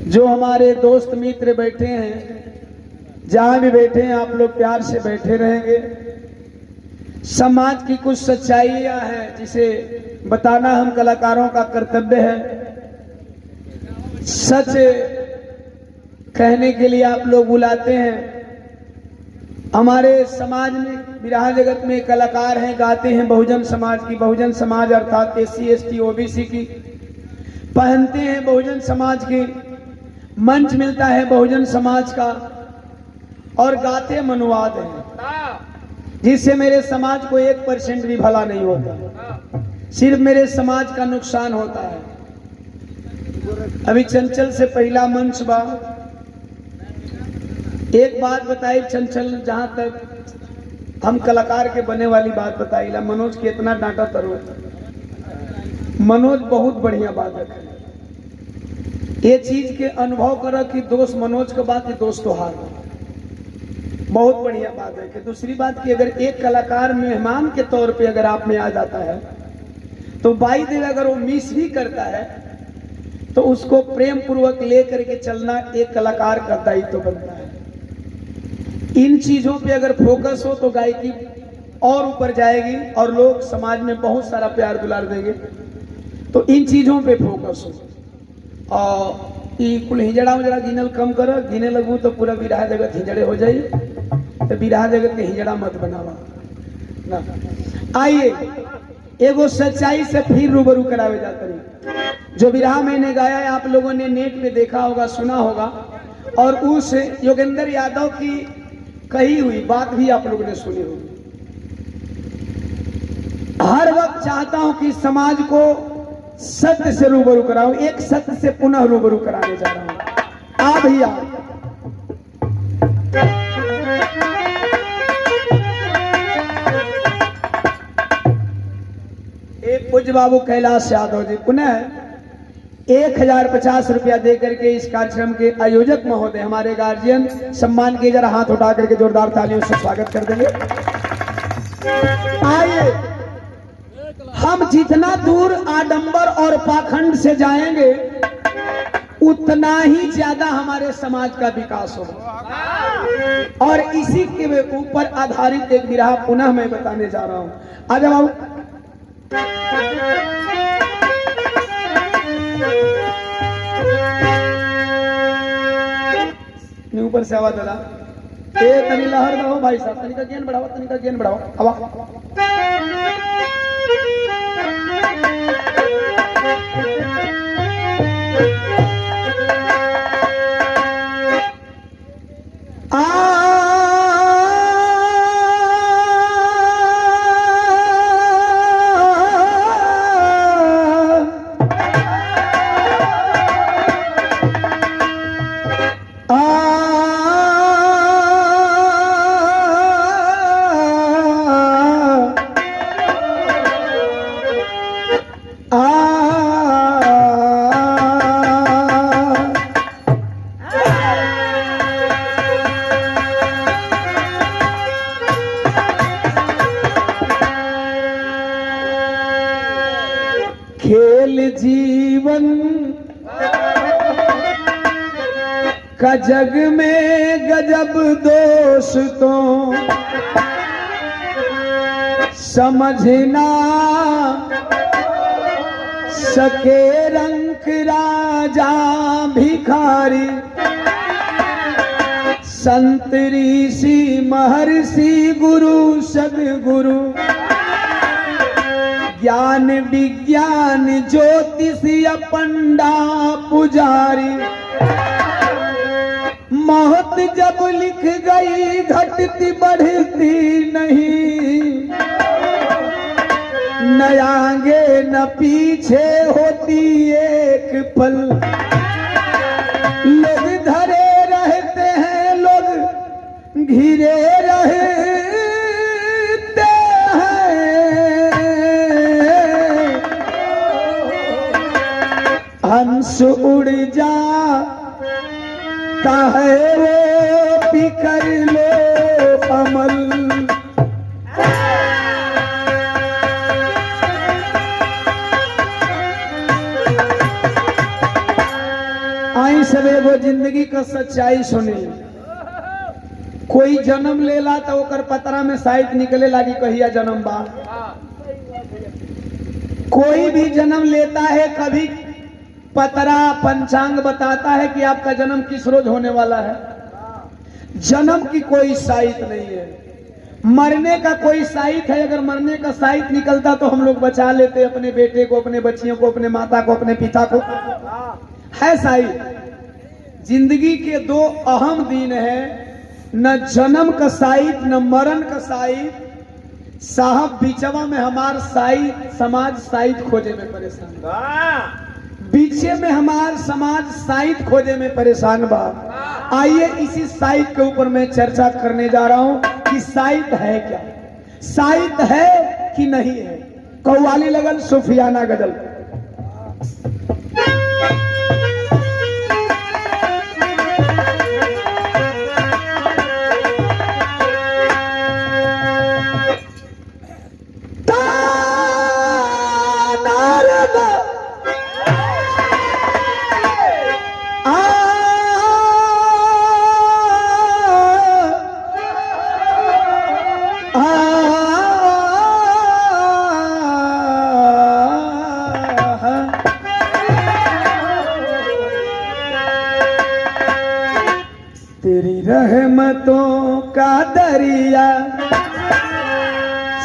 जो हमारे दोस्त मित्र बैठे हैं, जहां भी बैठे हैं आप लोग प्यार से बैठे रहेंगे। समाज की कुछ सच्चाइयां हैं जिसे बताना हम कलाकारों का कर्तव्य है। सच कहने के लिए आप लोग बुलाते हैं। हमारे समाज में, विरहा जगत में कलाकार हैं, गाते हैं बहुजन समाज की। बहुजन समाज अर्थात SC ST OBC की, पहनते हैं बहुजन समाज की, मंच मिलता है बहुजन समाज का, और गाते मनुवाद हैं, जिससे मेरे समाज को 1% भी भला नहीं होता, सिर्फ मेरे समाज का नुकसान होता है। अभी चंचल से पहला मंच बा, एक बात बताई चंचल, जहां तक हम कलाकार के बने वाली बात बताई ला। मनोज के इतना डांटा तरो, मनोज बहुत बढ़िया बात है। ये चीज के अनुभव करो कि दोस्त मनोज का बात, दोस्त तोहार बहुत बढ़िया बात है। कि दूसरी बात कि अगर एक कलाकार मेहमान के तौर पे अगर आप में आ जाता है तो बाई देव अगर वो मिस भी करता है तो उसको प्रेम पूर्वक लेकर के चलना एक कलाकार का दायित्व बनता है। इन चीजों पे अगर फोकस हो तो गायकी और ऊपर जाएगी और लोग समाज में बहुत सारा प्यार दुलार देंगे। तो इन चीजों पे फोकस हो। और कुल हिजड़ा उजड़ा गिनल कम करो, गिने लगू तो पूरा विरहा जगत हिजड़े हो जाई। तो विरहा जगत के हिजड़ा मत बनावा ना। आइए एगो सच्चाई से फिर रूबरू करावे जाते हैं। जो विरहा मैंने गाया है आप लोगों ने नेट पे देखा होगा, सुना होगा, और उस योगेंद्र यादव की कही हुई बात भी आप लोगों ने सुनी होगी। हर वक्त चाहता हूं कि समाज को सत्य से रूबरू कराऊं, एक सत्य से पुनः रूबरू कराने जा रहा हूं। आ भैया एक पूज्य बाबू कैलाश यादव जी पुनः 1050 रुपया दे करके इस कार्यक्रम के आयोजक महोदय हमारे गार्जियन सम्मान के जरा हाथ उठा करके जोरदार तालियों से स्वागत कर देंगे। आइए हम जितना दूर आडंबर और पाखंड से जाएंगे उतना ही ज्यादा हमारे समाज का विकास होगा। और इसी के ऊपर आधारित एक विरहा पुनः मैं बताने जा रहा हूं। आज हम ऊपर से आवाज दादा तनी लहर बढ़ाओ भाई साहब, तनिका गेन बढ़ाओ, तनिका गेन बढ़ाओ। खेल जीवन का जग में गजब दोस्तों, समझना सके रंक राजा भिखारी, संत ऋषि महर्षि गुरु सदगुरु, ज्ञान विज्ञान ज्योतिष पंडा पुजारी। मौत जब लिख गई घटती बढ़ती नहीं, न आगे न पीछे होती एक पल। लोग धरे रहते हैं, लोग घिरे रहते हंस उड़ जाता है वो बिखर लो अमल। आई सब एगो जिंदगी का सच्चाई सुनी। कोई जन्म लेला तो ओकर पतरा में साइत निकले लागी कहिया जन्म बा। कोई भी जन्म लेता है कभी पतरा पंचांग बताता है कि आपका जन्म किस रोज होने वाला है। जन्म की कोई साइत नहीं है। मरने का कोई साइत है। अगर मरने का साइत निकलता तो हम लोग बचा लेते अपने बेटे को, अपने बच्चियों को, अपने माता को, अपने पिता को। है साइत। जिंदगी के दो अहम दिन है, न जन्म का साइत न मरण का साइत। साहब बीचवा में हमार साइत समाज साइत खोजे में परेशान। बीचे में हमार समाज साइत खोजे में परेशान बा। आइए इसी साइत के ऊपर मैं चर्चा करने जा रहा हूं कि साइत है क्या, साइत है कि नहीं है। कव्वाली लगल सूफियाना गजल। तेरी रहमतों का दरिया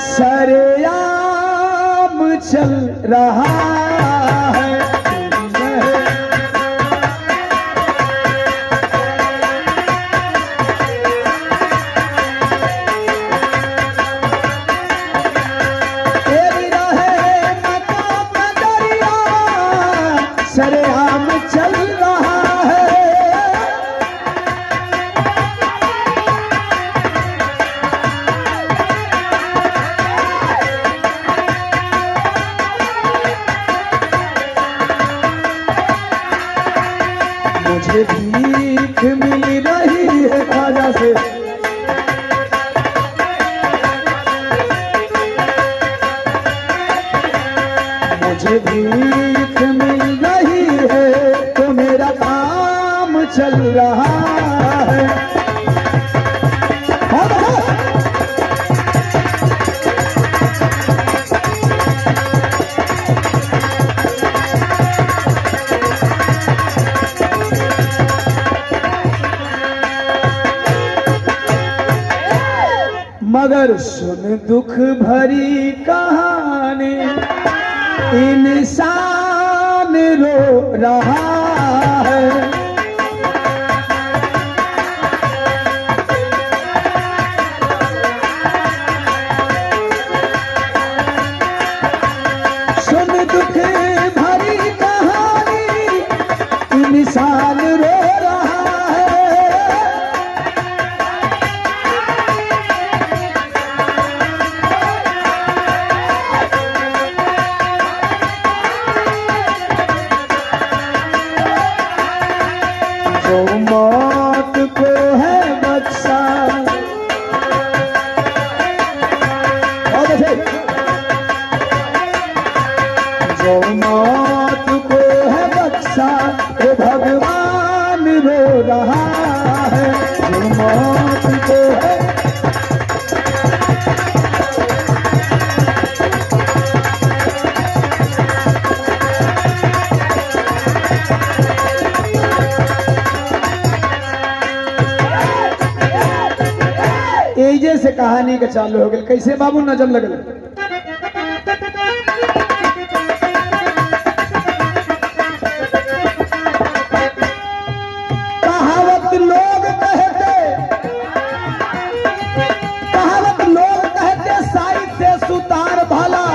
सरेआम चल रहा है। तेरी रहमतों का दरिया सरेआम चल रहा है। मुझे भीख मिल रही है ख्वाजा से, मुझे भीख मिल रही है तो मेरा काम चल रहा है। मगर सुन दुख भरी कहानी, इंसान रो रहा है। सुन दुख भरी कहानी, इंसान रो रहा है। जो मौत को है बख्शा, जो मौत को है बख्शा वो भगवान रो रहा है। जो मौत को है एजे से कहानी का चालू हो गई। कैसे बाबू नजम लगल। कहावत लोग कहते साइत से सुतार भाला,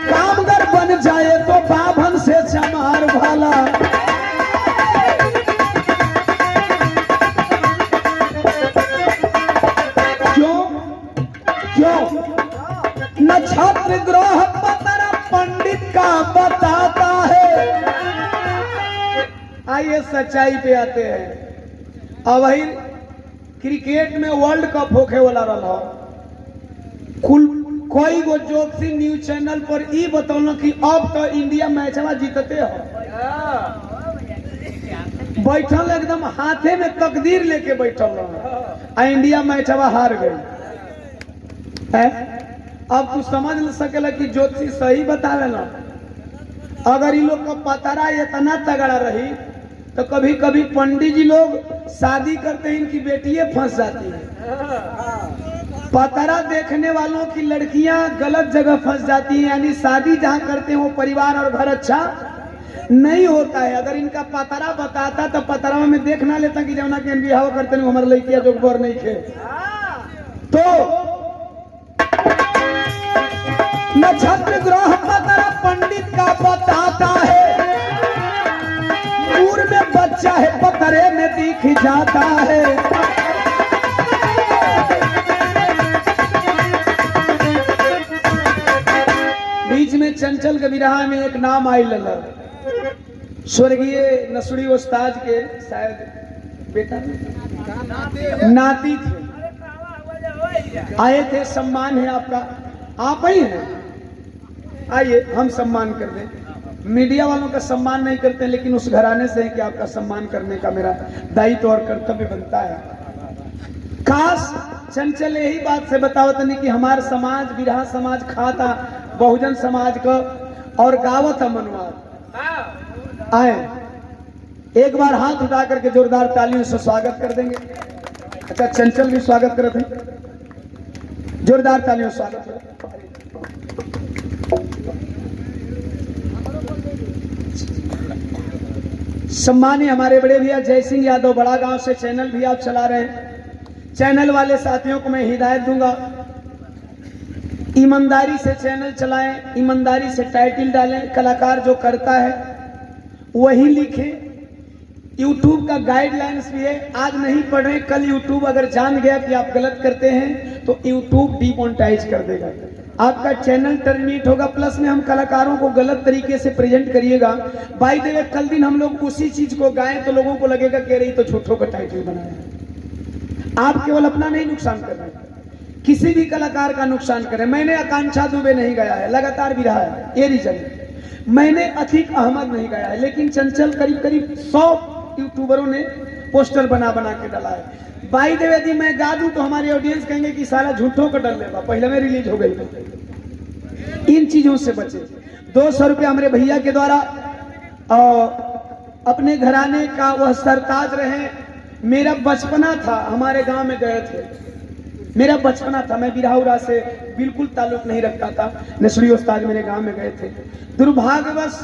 कामगर बन जाए तो बाभन से चमार भाला। न छात्र द्रोह पत्र पंडित का बताता है। आइए सच्चाई पे आते हैं। अब वही क्रिकेट में वर्ल्ड कप होके वाला रहा, कोई गो ज्योतिषी न्यूज चैनल पर ई बतौल कि अब तो इंडिया मैचवा जीतते हो। बैठल एकदम हाथे में तकदीर लेके बैठल रहा, इंडिया मैचवा हार गई है। अब तू समझ न सकेला कि ज्योतिषी सही बतावे ना। अगर इन लोग का पतारा इतना तगड़ा रही तो कभी कभी पंडित जी लोग शादी करते हैं इनकी बेटियां फंस जाती हैं। पतारा देखने वालों की लड़कियां गलत जगह फंस जाती हैं, यानी शादी जहां करते हैं वो परिवार और घर अच्छा नहीं होता है। अगर इनका पतारा बताता तो पतारा में देख ना लेता कि जमुना के बिहाव करते हैं हमारे लड़कियां जो बर नहीं थे। तो नक्षत्र ग्रह पतारा पंडित का बताता है, दूर में बच्चा है पतरे में दिख जाता है। बीच में चंचल कबीरहा में एक नाम आई लला, स्वर्गीय नसुड़ी उस्ताद के शायद बेटा नाती थे, आए थे। सम्मान है आपका, आप ही हैं, आइए हम सम्मान कर दें। मीडिया वालों का सम्मान नहीं करते, लेकिन उस घराने से है कि आपका सम्मान करने का मेरा दायित्व और कर्तव्य बनता है। काश चंचल यही बात से बतावत नहीं कि हमारे समाज बिरहा समाज खाता बहुजन समाज का और गावत मनवार आए। एक बार हाथ उठा करके जोरदार तालियों से स्वागत कर देंगे। अच्छा चंचल भी स्वागत करते हैं, जोरदार तालियों से स्वागत करें। सम्मानीय हमारे बड़े भैया जय सिंह यादव बड़ा गांव से चैनल भी आप चला रहे हैं। चैनल वाले साथियों को मैं हिदायत दूंगा, ईमानदारी से चैनल चलाएं, ईमानदारी से टाइटल डालें, कलाकार जो करता है वही लिखे। यूट्यूब का गाइडलाइंस भी है, आज नहीं पढ़ रहे कल यूट्यूब अगर जान गया कि आप गलत करते हैं तो यूट्यूब डिमोनेटाइज कर देगा, आपका चैनल टर्मिनेट होगा। प्लस में हम कलाकारों को गलत तरीके से प्रेजेंट करिएगा। बाय द वे कल दिन हम लोग उसी चीज को गाएं तो लोगों को लगेगा कि रही तो झूठों का टाइटल बनाया। आप केवल अपना नहीं नुकसान कर रहे, किसी भी कलाकार का नुकसान करें। मैंने आकांक्षा दुबे नहीं गाया है, लगातार भी रहा है, ये रीजन। मैंने अतीक अहमद नहीं गाया है, लेकिन चंचल करीब करीब 100 यूट्यूबरों ने पोस्टर बना बना के डाला है। बाई द वे यदि मैं गा दूं तो हमारे ऑडियंस कहेंगे कि सारा झूठों का डर लेगा, पहले में रिलीज हो गई। इन चीजों से बचे। 200 रुपया हमारे भैया के द्वारा अपने घराने का वह सरताज रहे। मेरा बचपना था, हमारे गांव में गए थे, मेरा बचपना था, मैं बिरहाउरा से बिल्कुल ताल्लुक नहीं रखता था। नसरी उस्ताद मेरे गांव में गए थे। दुर्भाग्यवश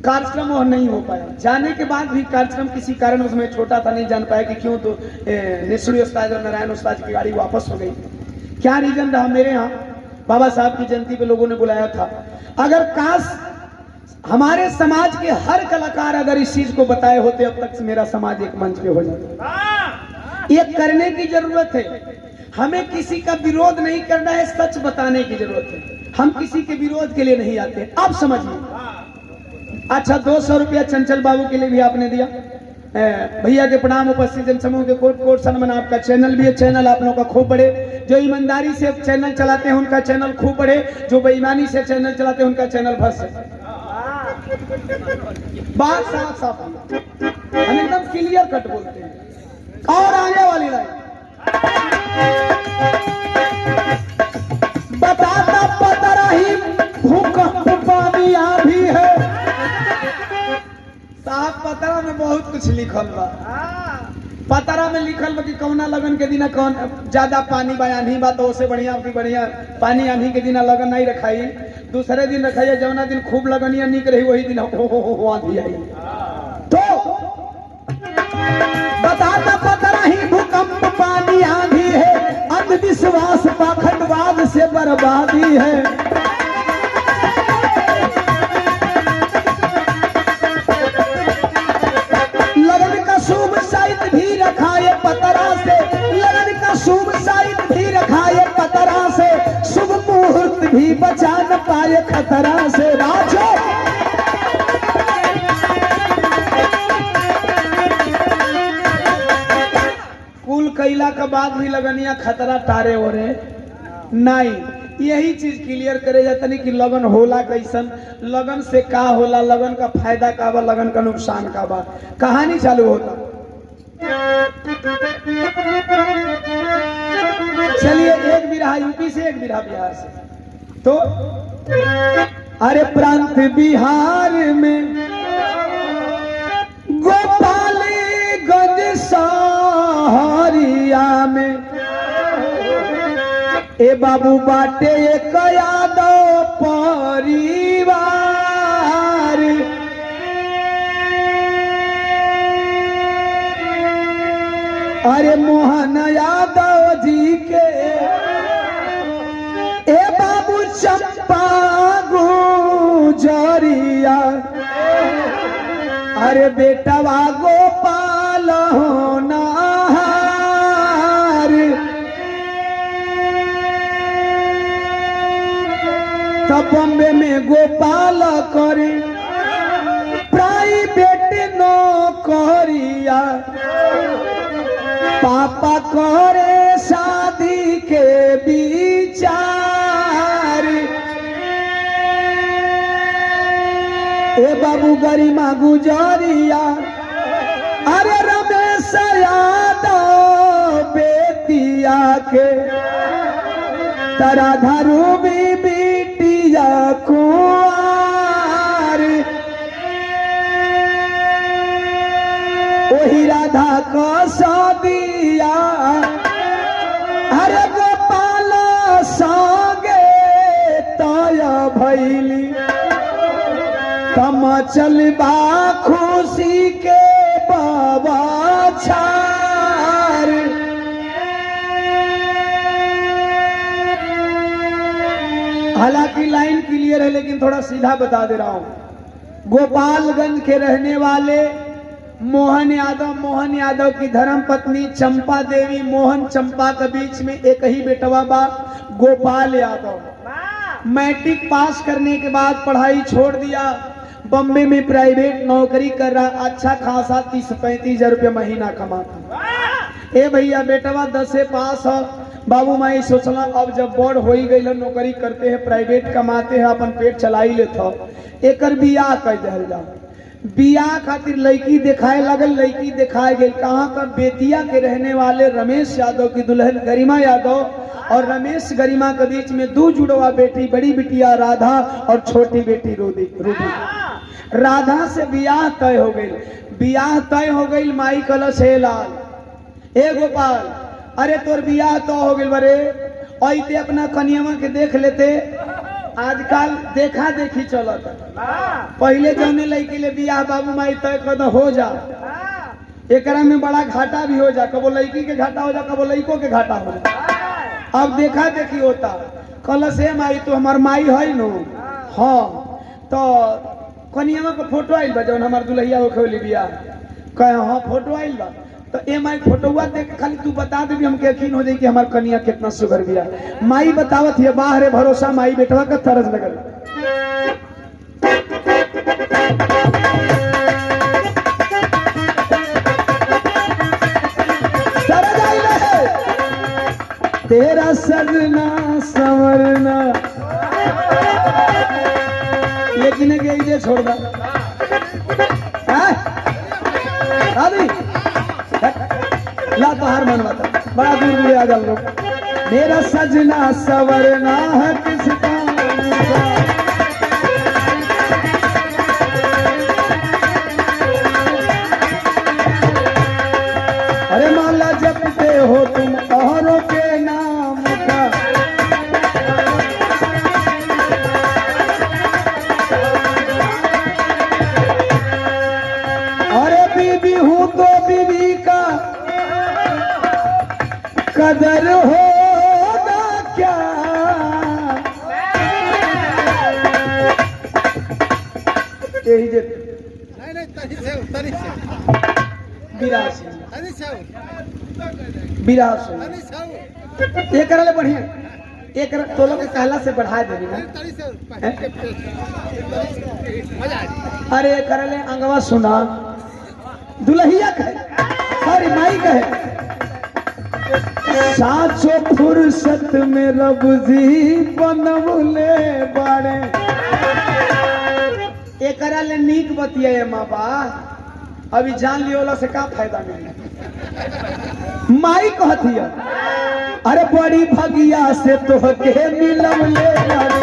कार्यक्रम वह नहीं हो पाया। जाने के बाद भी कार्यक्रम किसी कारण उसमें छोटा था, नहीं जान पाया कि क्यों। तो नसरी उस्ताद और नारायण उस्ताद की गाड़ी वापस हो गई। क्या रीजन रहा? मेरे यहाँ बाबा साहब की जयंती पे लोगों ने बुलाया था। अगर काश हमारे समाज के हर कलाकार अगर इस चीज को बताए होते, अब तक मेरा समाज एक मंच पे हो जाता। ये करने की जरूरत है। हमें किसी का विरोध नहीं करना है, सच बताने की जरूरत है। हम किसी के विरोध के लिए नहीं आते, आप समझिए। अच्छा 200 रुपया चंचल बाबू के लिए भी आपने दिया। भैया के प्रणाम। उपस्थित जनसमूह के कोट कोट सन्मान। आपका चैनल भी है, चैनल आप लोगों का खूब बढ़े। जो ईमानदारी से चैनल चलाते हैं उनका चैनल खूब बढ़े, जो बेईमानी से चैनल चलाते हैं उनका चैनल भस। बात साफ साफ हम एकदम क्लियर कट बोलते हैं। और आगे वाली लाइन बताता पता ही भूकंप पानी भी है। साहब पतरा में बहुत कुछ लिखल बा। पतरा में लिखल बा कि कौना लगन के दिना कौन ज्यादा पानी बा आंधी बा, तो उससे बढ़िया पानी आंधी के दिना लगन नहीं रखाई, दूसरे दिन रखाई। जौना दिन खूब लगनिया निक रही वही दिन आंधी आई। तो बताता पतरा ही भूकंप पानी आंधी है, अंधविश्वास पाखंडवाद से बर्बादी है। लगन का शुभ साहित्य भी रखाए पतरा से, लगन का शुभ साहित्य भी रखाए पतरा से, शुभ मुहूर्त भी बचा न पाए खतरा से। राजो कुल कैला के बाद भी लगनिया खतरा तारे हो रहे नहीं। यही चीज क्लियर करे जाता नहीं कि लगन होला कैसन, लगन से का होला, लगन का फायदा का बा, लगन का नुकसान का बा। कहानी चालू होता। चलिए एक बिरहा यूपी से, एक बिरहा बिहार से। तो अरे प्रांत बिहार में गोपालगंज सहरिया में ए बाबू बाटे एक यादव परिवार। अरे मोहन यादव जी के ए बाबू चंपा गुजरिया। अरे बेटवा गोपाल होनहार। तब बॉम्बे में गोपाल करे प्राइवेट नौकरिया। पापा करे शादी के विचार। ए बाबू गरिमा गुजरिया। अरे रमेश यादव बेतिया के तरा धरू भी बिटिया कुआर। ओही राधा का शादिया अरे गोपाल संगे तय भैली। तम चलबा खुशी के बाबा छार। हालांकि लाइन क्लियर है लेकिन थोड़ा सीधा बता दे रहा हूं। गोपालगंज के रहने वाले मोहन यादव की धर्म पत्नी चंपा देवी, मोहन चंपा के बीच में एक ही बेटवा बा गोपाल यादव। मैट्रिक पास करने के बाद पढ़ाई छोड़ दिया, बम्बे में प्राइवेट नौकरी कर रहा, अच्छा खासा 30-35 हजार रुपये महीना कमाता। ए भैया बेटवा 10 से पास है। बाबू माई सोचला अब जब बड़ हो ही गई, नौकरी करते हैं, प्राइवेट कमाते हैं, अपन पेट चलाई लेता, एक बियाह कर दिया जाओ। बियाह खातिर लड़की दिखाए लगल, लड़की दिखाए गई कहाँ का, बेतिया के रहने वाले रमेश यादव की दुल्हन गरिमा यादव और रमेश गरिमा के बीच में 2 जुड़वा बेटी, बड़ी बिटिया राधा और छोटी बेटी रूबी। राधा से बियाह तय हो गई। बियाह तय हो गई, माई कलश हे लाल ए गोपाल, अरे तोर बियाह तो हो गई बरे, ऐते अपना कनियावा के देख लेते। आजकल देखा देखी चलत, पहले जौने लड़की ले बियाह बाबू माई तय कर हो जा, एकरा में बड़ा घाटा भी हो जा, कबो लड़की के घाटा हो जा, कबो लड़कों के घाटा हो जा। अब देखा देखी होता, कल से माई तो हमार माई है नो। हाँ तो कनियावा का फोटो आइल बा जौन हमार दुल्हिया हो खोली बियाह, कहे हाँ फोटो आइल बा, तो ए माई फोटोवा देख खाली तू बता दे, हमके यकीन हो जाए कि हमार कनिया कितना सुगर बिया। माई बतावत है, बाहरे भरोसा माई बेटवा का तरस लगल। तेरा सजना संवरना, लेकिन ये छोड़ दा ला तो हार मनवाता, बड़ा दूर दूर आ लोग। मेरा सजना सवरना है किसका, अरे माला जपते हो तुम औरों के नाम का, अरे बीबी हूँ तो बीबी का कदर होगा क्या। यही जे बिरासी एक करले बढ़िया, एक तोलो के कहला से बढ़ा देनी ना। अरे करले अंगवा सुना दुल्हिया कहे, सॉरी माई कहे। साचो फुर्सत में रब जी बनवले बाड़े। एकरा ले नीक बतिया माँ बा, अभी जान लियोला से का फायदा मिली। माई कहती है अरे बड़ी भगिया से तोहके मिलवले बाड़े।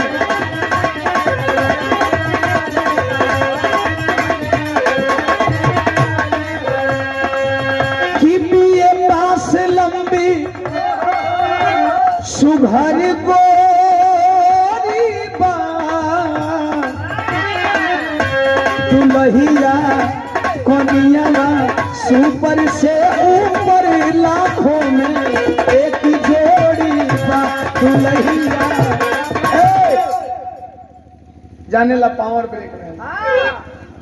सुघर गोरी दुलहिया कोनिया सुपर से ऊपर लाखों में एक जोड़ी बा दुलहिया। जाने ला पावर ब्रेक रहे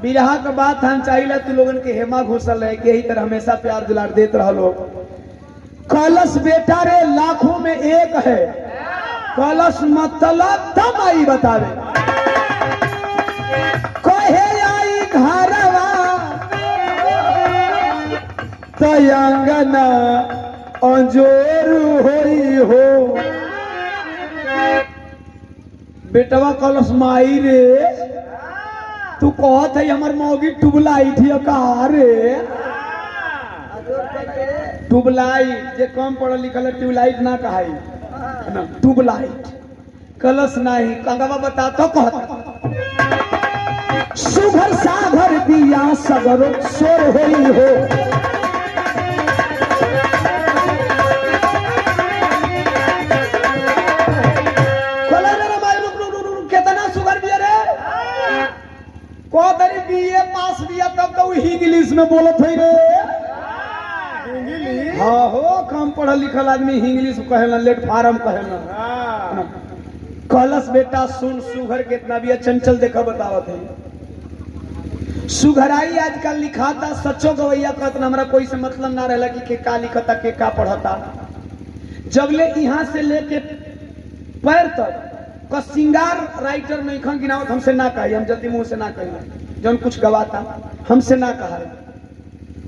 बिरहा का बात हम चाहिए तू लोगन के हेमा घुसल है के ही तरह हमेशा प्यार दुलार देते रह लोग। कलश बेटा रे लाखों में एक है, कलश मतलब तब आई बतावे। कहे आई घरवा तयंगना अंजोर होई हो। बेटवा कलश माई रे तू कहत है हमर मौगी टुबलाई थी कहा रे। ट्यूबलाइट जे कम पढ़ल लिखल है ट्यूबलाइट ना कहाई ना, ट्यूबलाइट कलश नहीं कंगवा बता तो कहता। सुघर सागर दिया सगर सोर होई हो। कितना सुगर दिया रे को तरी बीए पास दिया तब तो इंग्लिश में बोलत है रे। हाँ हो कम पढ़ल लिखल आदमी इंग्लिश कहेला प्लेटफार्म कहेला। कलश बेटा सुन सुघर कितना भी चंचल देखा बतावत है। सुघराई आजकल लिखाता सच्चो गवैया कहता हमरा कोई से मतलब ना रहला कि के का लिखता के का पढ़ता। जब ले यहाँ से लेके पैर तक का सिंगार राइटर नहीं खन गिनावत हमसे ना कही। हम जल्दी मुंह से ना कही जौन कुछ गवाता हमसे ना कहा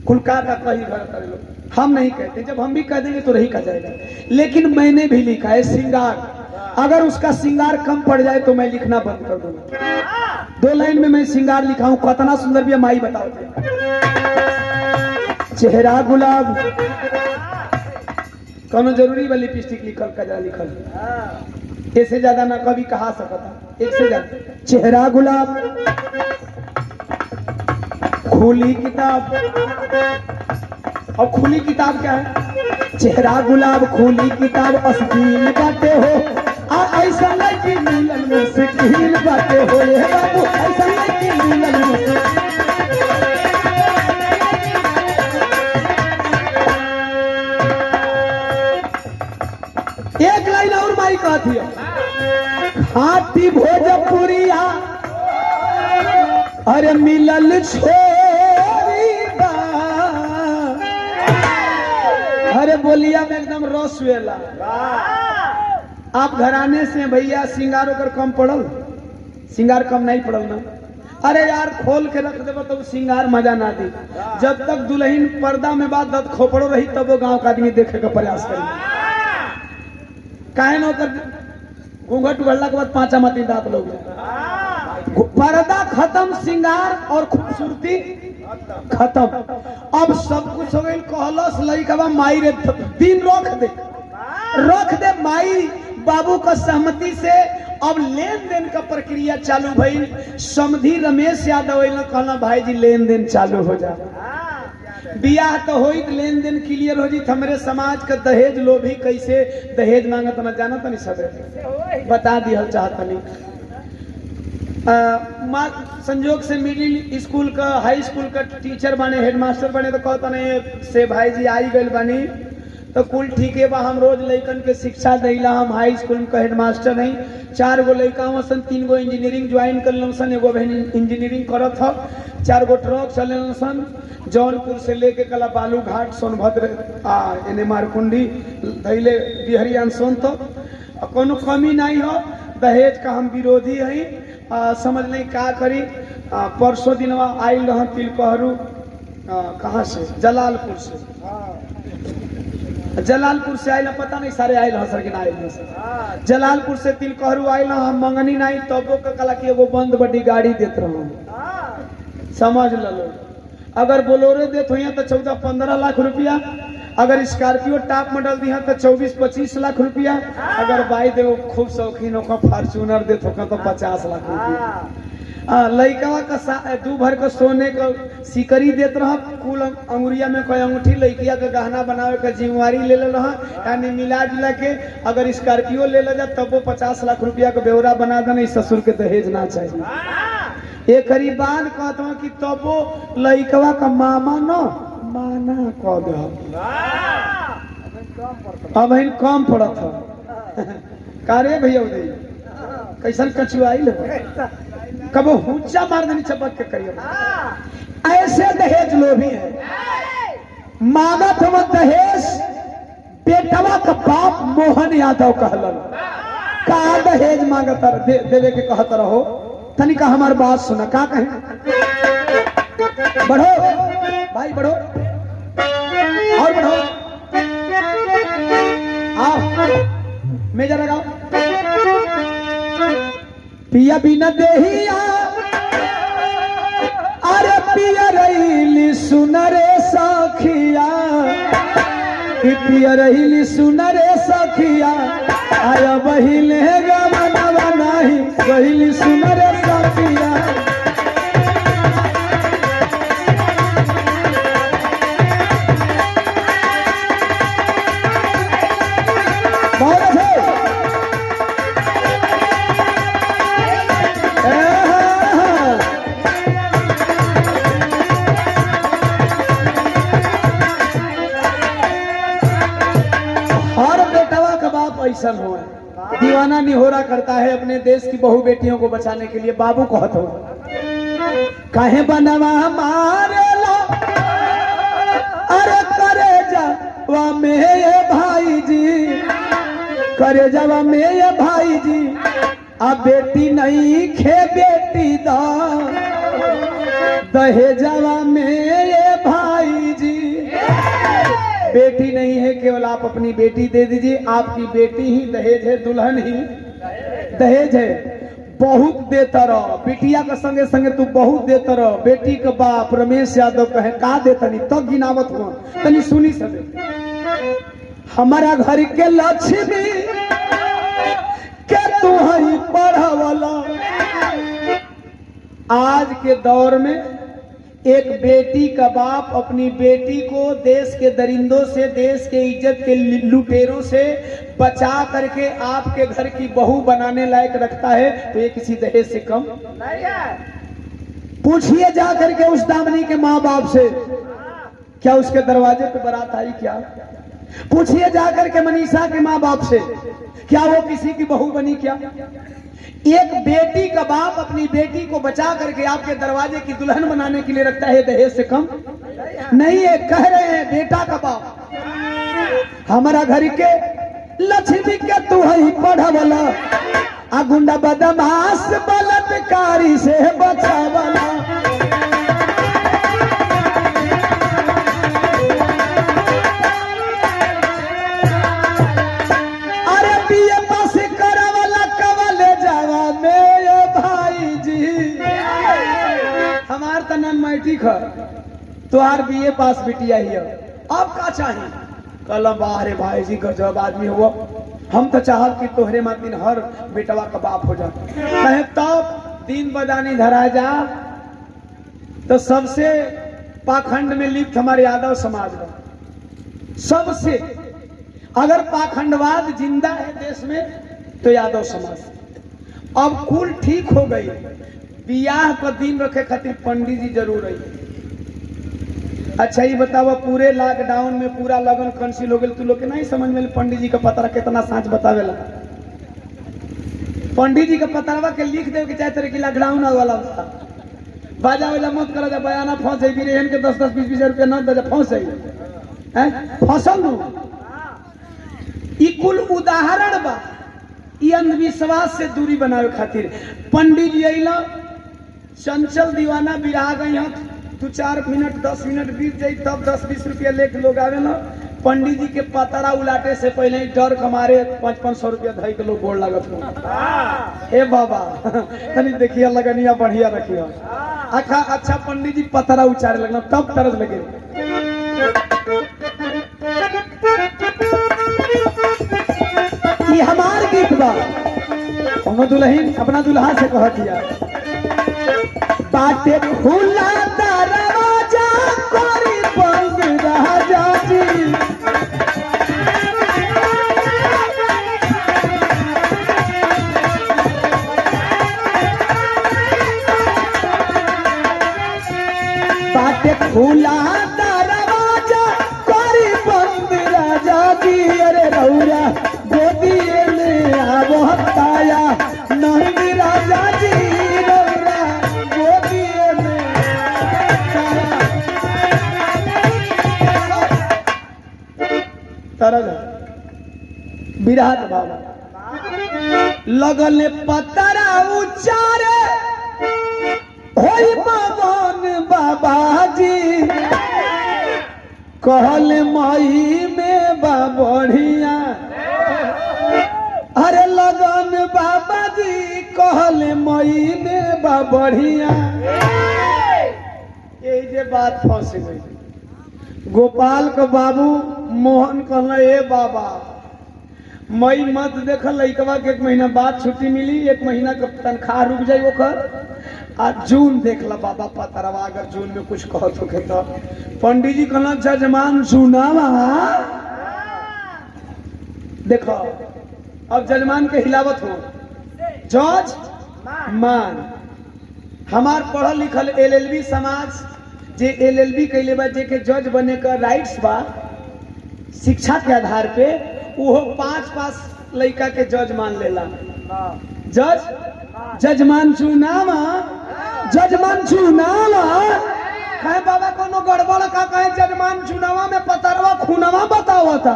कुल का कही घर कर लो हम नहीं कहते। जब हम भी कह देंगे तो रही कहा जाएगा। लेकिन मैंने भी लिखा है सिंगार, अगर उसका सिंगार कम पड़ जाए तो मैं लिखना बंद कर दूंगा। 2 लाइन में मैं सिंगार लिखा हूं कितना सुंदर भी माई बताओ। चेहरा गुलाब कौन जरूरी वाली लिपस्टिक लिखल कजरा लिखल इससे ज्यादा ना कभी कहा सकता। एक से ज्यादा चेहरा गुलाब खुली किताब। और खुली किताब क्या है? चेहरा गुलाब खुली किताब अस्कील बाटे हो ऐसा लड़की मिलन में से कील बाटे हो बाबू ऐसा लड़की मिलन में से। एक लाइन और माई कहती है खाती भोजपुरिया अरे मिलल छोरी बा। अरे बोलिया में एकदम रस वेला। आप घराने से भैया सिंगार होकर कम पड़ल? सिंगार कम नहीं पड़ल ना। अरे यार खोल के रख देबो तो सिंगार मजा ना दी। जब तक दुल्हन पर्दा में बात दत खोपड़ो रही तब वो गांव का आदमी देखे का प्रयास करी। काहे न कर घूंघट उगड़ला के बाद पांचा माती दांत लोग पर्दा खत्म सिंगार और खूबसूरती खत्म। अब सब कुछ हो गई कहलस लइकवा माई रे दिन रख दे माई बाबू का सहमति से। अब लेन देन का प्रक्रिया चालू भइल। समधी रमेश यादव कहना भाई जी लेन देन चालू हो जा। बियाह तो होई लेन देन क्लियर हो जी। हमारे समाज का दहेज लोभी कैसे दहेज मांगत ना जाना तनी सब बता दिया चाहता नहीं। संजोग से मिडिल स्कूल का हाई स्कूल का टीचर बने हेडमास्टर बने तो कहता नहीं से भाई जी आई गए बनी तो कुल ठीक है बा। हम रोज लइकन के शिक्षा दिला। हम हाई स्कूल का हेडमास्टर नहीं। 4 गो लइका सन 3 गो इंजीनियरिंग ज्वाइन कर सन। एगो बहन इंजीनियरिंग करत ह। 4 गो ट्रक चले सन जौनपुर से लेके कला बालू घाट सोनभद्र एने मारकुंडी धैले बिहरियान सोन तक कोनो कमी नहीं हो। दहेज का हम विरोधी है। समझ नहीं का करी। परसों दिनवा आयल रह तिलकहरू कहाँ से जलालपुर से जलालपुर से आयल पता नहीं सारे आयल हसर के ना आयल जलालपुर से तिलकहरू आयल हम मंगनी नहीं तबो का कला की एगो बंद बड़ी गाड़ी देत रहो समझ लो। अगर बोलोरो देत हुई तो 14-15 लाख रुपया, अगर स्कॉर्पियो टॉप मॉडल दी तो 24-25 लाख रुपया, अगर बाई दे खूब शौकीन हो फॉर्च्यूनर देत हो तो 50 लाख रुपया। लड़का का 2 भर का सोने का सिकरी देत रहा, कुल अंगुरिया में कोई अंगूठी लड़किया का गहना बनावे का जिम्मेवारी ले रहा, यानी मिला जुला के अगर स्कॉर्पियो ले जा तब वो 50 लाख रुपया का ब्यौरा बना देना, ससुर के दहेज ना चाहिए। एक करीबान कहता हूँ कि तबो लड़कवा का मामा न माना कह दे अब कम पड़त कारे भैया कैसन कचुआई कबो हुच्चा मार देनी चपक के करिए। ऐसे दहेज लोभी है, मांगत हम दहेज बेटवा का बाप मोहन यादव कहलन का दहेज मांगत देवे के कहत रहो, तनिका हमार बात सुना का कहे। बढ़ो भाई बढ़ो और बढ़ो, आओ मेजा लगाओ। पिया बिना देहिया अरे पिया रहीली सुनरे सखिया, पिया रहीली सुनरे सखिया, आया बहिले गमनवा नाही रहीली सुनरे सखिया। ऐसा हो दीवाना निहोरा करता है अपने देश की बहु बेटियों को बचाने के लिए। बाबू कहत हो काहे बनवा मारेला अरे करे जावा में ये भाई जी, करे जावा में ये भाई जी, अब बेटी नहीं खे बेटी दा दहेजवा में ये भाई जी। बेटी नहीं है केवल आप अपनी बेटी दे दीजिए, आपकी बेटी ही दहेज है, दुल्हन ही दहेज है। बहुत देता रहो बिटिया का संगे संगे तू बहुत देता रहो। बेटी का बाप रमेश यादव कहे का देता नहीं तब गिनावत हुआ तनी सुनी सबे। हमारा घर के लक्ष्मी के तू ही पढ़ावला। आज के दौर में एक बेटी का बाप अपनी बेटी को देश के दरिंदों से, देश के इज्जत के लुटेरों से बचा करके आपके घर की बहू बनाने लायक रखता है, तो ये किसी दहेज से कम नहीं है। पूछिए जा करके उस दामनी के माँ बाप से, क्या उसके दरवाजे पे बारात आई क्या? पूछिए जा करके मनीषा के माँ बाप से, क्या वो किसी की बहू बनी क्या? एक बेटी का बाप अपनी बेटी को बचा करके आपके दरवाजे की दुल्हन बनाने के लिए रखता है, दहेज से कम नहीं है। कह रहे हैं बेटा का बाप हमारा घर के लक्ष्मी के तू ही पढ़ावला, आ गुंडा बदमाश बलात्कारी से बचावला। अरे बीए पास करावला कवले जावा मेरे भाई जी, हमार तो नाम मैट्रिक है, तुहार बीए पास बिटिया ही है, अब का चाहिए? कलम बाहरे भाई जी गजब आदमी हुआ, हम तो चाहब कि तोहरे मातिन हर बेटवा का बाप हो जाए। कहे तब दिन बदानी धरा जा तो सबसे पाखंड में लिप्त हमारे यादव समाज में सबसे, अगर पाखंडवाद जिंदा है देश में तो यादव समाज। अब कुल ठीक हो गई, बियाह का दिन रखे खातिर पंडित जी जरूर आई। अच्छा ये बताओ पूरे लॉकडाउन में पूरा लगन कैंसिल हो गया, तू लोग के नहीं समझ में पंडित जी का पतरा कितना साँच बतावेला। पंडित जी का पतरवा के लिख दे कि चाहे तरह की लॉकडाउन वाला था, बाजा वाजा मत करो, जब बयाना फंस बिरेहन के 10-10 20-20 रुपया न दे फंस फसल नु। कुल उदाहरण बा ये अंधविश्वास से दूरी बनावे खातिर। पंडित जी अला चंचल दीवाना बिराह गई, तू 4 मिनट 10 मिनट बीत जाई तब 10-20 रुपया लेके लोग आवे ना, पंडित जी के पतरा उलाटे से पहले ही डर कमारे 500 रुपया धई के लोग गोड़ लागत हो। हे बाबा तनी देखिए लगनिया बढ़िया रखियो। अच्छा पंडित जी पतरा उचारे लगना तब तरस लगे। ये हमार गीत बा। कोनो दुल्हन अपना दुल्हा से कह दिया बाटे खुला दरवाजा कोरी बंद राजा जी। बाटे खुला दरवाजा कोरी बंद राजा जी। अरे रौरा गोदिए में आवो ताया नंद राजा जी। रौरा गोदिए में तरल विराट बाबा लगल पतरा उचारे होई पवन बाबा जी। कहल मई में बा बढ़िया। अरे लगन बाबा जी कहल मई में बा बढ़िया। ये जे बात फंस गई। गोपाल के बाबू मोहन कहल ए बाबा मई मत देख लइकवा के 1 महीना बाद छुट्टी मिली 1 महीना का तनख्वाह रुक जाई ओकर। आज जून देख ला बाबा पतरवा अगर जून में कुछ कहत हो तो पंडित जी कहना जजमान सुनावा। देखो अब जजमान के हिलावत हो जज मान। हमार पढ़ल लिखल LLB समाज जे LLB कैले बा जे के जज बने का राइट्स बा शिक्षा के आधार पे वो 5 लड़का के जज मान लेला। जजमान चुनावा जजमान चुनावा कहे बाबा कोनो गड़बड़ का कहे जजमान चुनावा में पतरवा खुनवा बतावा था।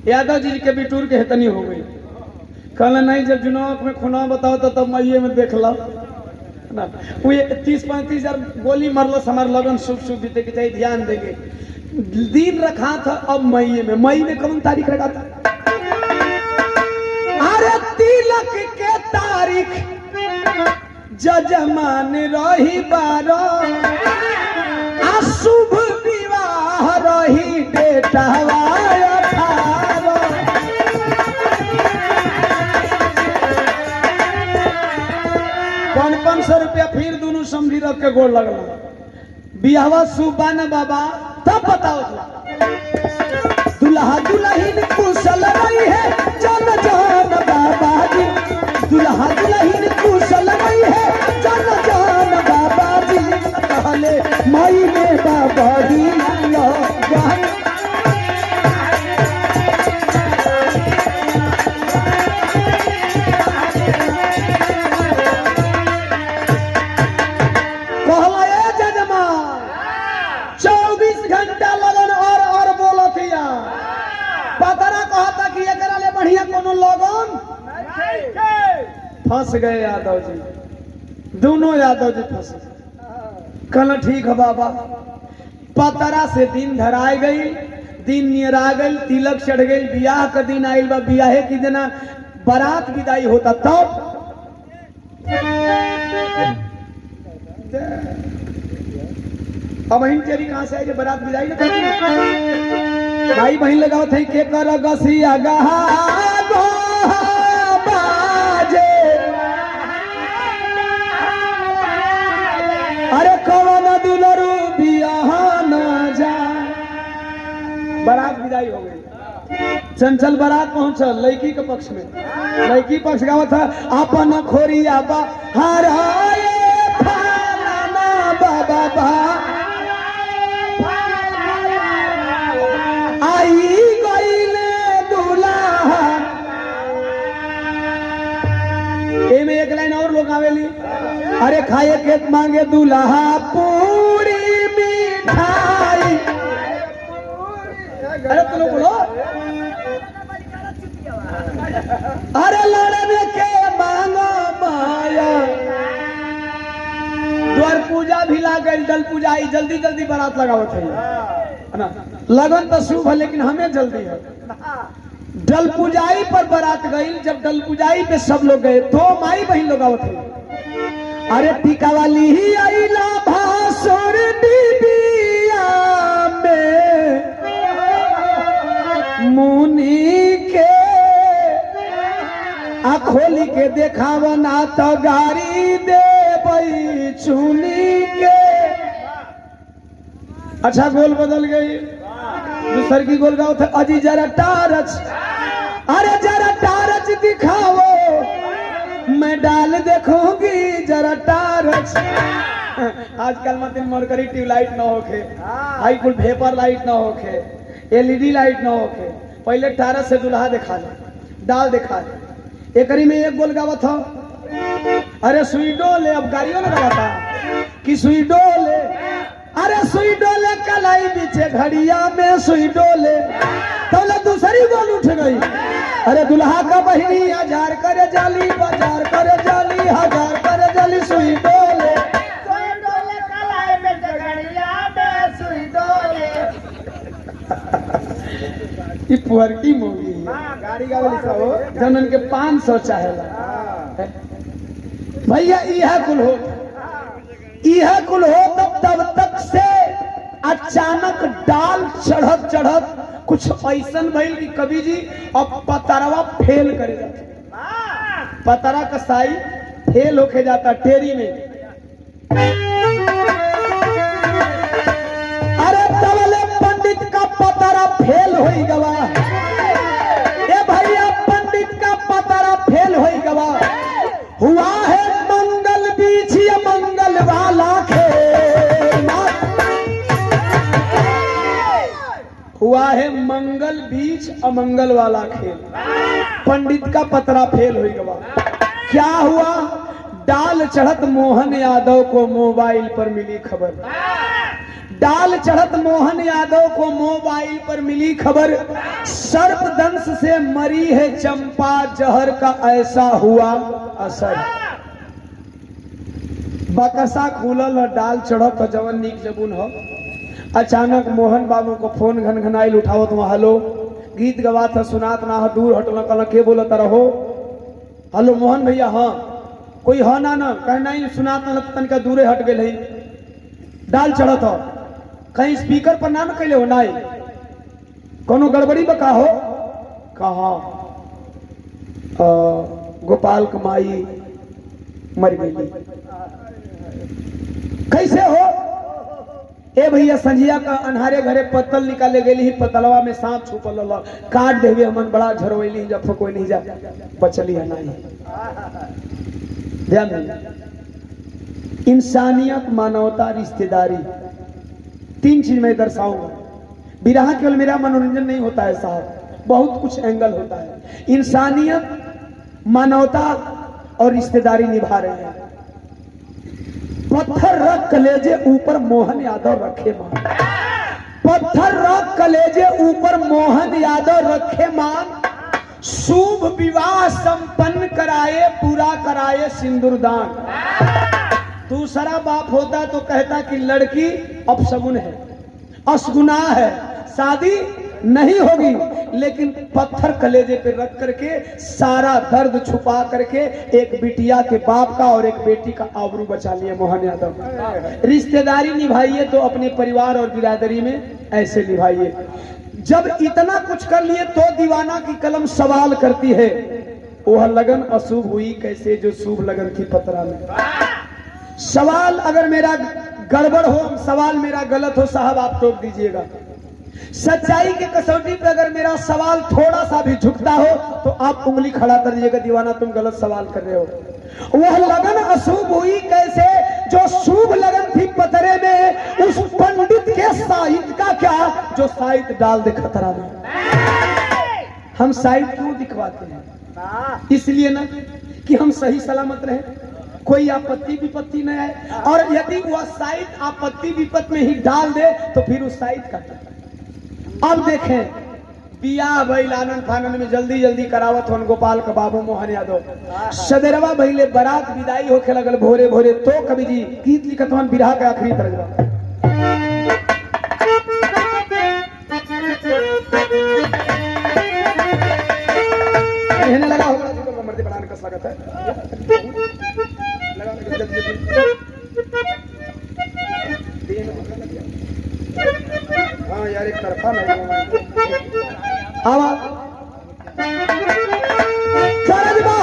यादव जी के बिटूर के हेतनी हो गई। कहला नहीं जब चुनाव में खुनवा बताओ तो तब मईए में देख लो ना। वो 30-35 हजार गोली मरलस हमारे लगन शुभ शुभ बीते के चाहिए ध्यान देंगे। दिन रखा था अब मई में कौन तारीख रखा था? अरे तिलक के तारीख जजमान रही 12 अशुभ विवाह रही डेटवा 18। 500 रुपया फिर दोनों समझी रख के गोड़ लगला। बियाहवा सुबह न बाबा तब बताओ दुल्हा दुल्हन कुशल रही है जन जान बाबा जी। दुल्हा दुल्हन कुशल रही है जन जान बाबा जी। कहले मई में बाबा जी फंस गए यादव जी। दोनों यादव जी फंस गए। कहना ठीक है बाबा। पतरा से दिन धराई गई दिन नियरा गई तिलक चढ़ गई बियाह का दिन आयल बा। बियाहे की देना बारात विदाई होता तब अब बहन तेरी कहां से आई बारात विदाई ना भाई बहन लगाओ थे के कर गसिया गहा अरे कौन दुलरू बियाह न जा। बारात विदाई हो गई। चंचल बारात पहुंचल लड़की के पक्ष में। लड़की पक्ष गावत था अपन खोरिया बा हराए फलाना बाबा बा आई गईले दुल्हा। एमे एक लाइन और लोग आवेली। अरे खाए के मांगे दुल्हा पूरी मिठाई। अरे तुम लोग बोलो। अरे लड़ने के मांगो माया। द्वार पूजा भी लागल दल पूजा आई जल्दी जल्दी बारात लगावत है। ना लगन तो शुभ है लेकिन हमें जल्दी है। डल पुजाई पर बारात गई, जब डल पुजाई पे सब लोग गए तो माई बहन लोग आवत थे। अरे टीका वाली ही आईला भासुर डिबिया में मुनि के खोली के देखावना तो गाड़ी दे चुनी के। अच्छा गोल बदल गई, दूसर की गोल गाओ थे अजी जरा टारच, अरे जरा टारच दिखाओ मैं डाल देखूंगी जरा टारच। आजकल मतलब मरकरी ट्यूबलाइट ना होके, हाई कुल वेपर लाइट ना होके, एलईडी लाइट ना होके, पहले टारच से दुल्हा दिखा ले, डाल दिखा ले। एकरी में एक गोल गावत था, अरे सुई डोले, अब गाड़ियों ने गाता कि सुई डोले, अरे सुई डोले कलाई पीछे घड़िया में सुई डोले, तो दूसरी गोल उठ गई। अरे दुल्हा का बहिनी हजार करे जाली, बाजार करे जाली, हजार करे जाली, सुई डोले कलाई में घड़िया में सुई डोले। ये पुअर की मूवी गाड़ी का वाली सब जनन के 500 चाहेला भैया। यह कुल हो, यह कुल हो तब तक से अचानक डाल चढ़त चढ़त कुछ ऐसन भइल कि कवि जी अब पतरवा फेल करे जाता, पतरा का साई फेल होके जाता टेरी में। अरे तवले पंडित का पतरा फेल हो गवा, ए भैया पंडित का पतरा फेल हो गवा। हुआ है मंगल बीच ये मंगल वाला खेल, हुआ है मंगल बीच अमंगल वाला खेल। पंडित का पतरा फेल हो गया। क्या हुआ? डाल चढ़त मोहन यादव को मोबाइल पर मिली खबर, डाल चढ़त मोहन यादव को मोबाइल पर मिली खबर, सर्पदंश से मरी है चंपा, जहर का ऐसा हुआ असर। बकसा खुलल है, डाल चढ़त तो जवन नीक जबुन हो। अचानक मोहन बाबू को फोन घनघनाइल उठावत वहां, हेलो गीत गवात है, सुनात ना है, दूर हटना कहना के बोलत रहो। हेलो मोहन भैया, हाँ कोई हो ना ना कहना ही सुनात ना, तनिका दूरे हट गए। डाल चढ़त हो, कहीं स्पीकर पर ना कैले हो, नाई कोनो गड़बड़ी बका हो। कहा गोपाल कमाई मर गई, कैसे हो? ए भैया संजिया का अन्हारे घरे पत्तल निकाले गई ही, पतलवा में सांप छुपल रहा, काट देवे हमन बड़ा झरवैली, जब कोई नहीं जा बचली है नहीं। ध्यान दें, इंसानियत, मानवता, रिश्तेदारी, तीन चीज मैं दर्शाऊंगा। विरह केवल मेरा मनोरंजन नहीं होता है साहब, बहुत कुछ एंगल होता है। इंसानियत, मानवता और रिश्तेदारी निभा रहे हैं। पत्थर रख कलेजे ऊपर मोहन यादव रखे मान, पत्थर रख कलेजे ऊपर मोहन यादव रखे मान, शुभ विवाह संपन्न कराए, पूरा कराए सिंदूरदान। दूसरा बाप होता तो कहता कि लड़की अपशगुन है, असगुना है, शादी नहीं होगी, लेकिन पत्थर कलेजे पे रख करके सारा दर्द छुपा करके एक बिटिया के बाप का और एक बेटी का आबरू बचा लिया मोहन यादव। रिश्तेदारी निभाइए तो अपने परिवार और बिरादरी में ऐसे निभाइए। जब इतना कुछ कर लिए तो दीवाना की कलम सवाल करती है, वह लगन अशुभ हुई कैसे जो शुभ लगन थी पतरा में। सवाल अगर मेरा गड़बड़ हो, सवाल मेरा गलत हो, साहब आप टोक दीजिएगा। सच्चाई के कसौटी पे अगर मेरा सवाल थोड़ा सा भी झुकता हो तो आप उंगली खड़ा कर दीजिएगा, दीवाना तुम गलत सवाल कर रहे हो। वह लगन अशुभ हुई कैसे जो शुभ लगन थी पतरे में, उस पंडित के साहित्य का क्या जो साहित्य डाल दे खतरा में। हम साहित्य क्यों दिखवाते हैं? इसलिए ना कि हम सही सलामत रहे, कोई आपत्ति विपत्ति न आए, और यदि वह साहित्य आपत्ति विपत्ति में ही डाल दे तो फिर उस साहित्य का। अब देखें, बियाह भइल आनंद फानंद में जल्दी जल्दी करावत होन गोपाल का बाबू मोहन यादव। सदरवा भइले, बारात विदाई होके लगल भोरे भोरे, तो कवि जी गीत लिखत हन बिरहा के आखिरी तरह। लगता है हाँ यार एक तरफा नहीं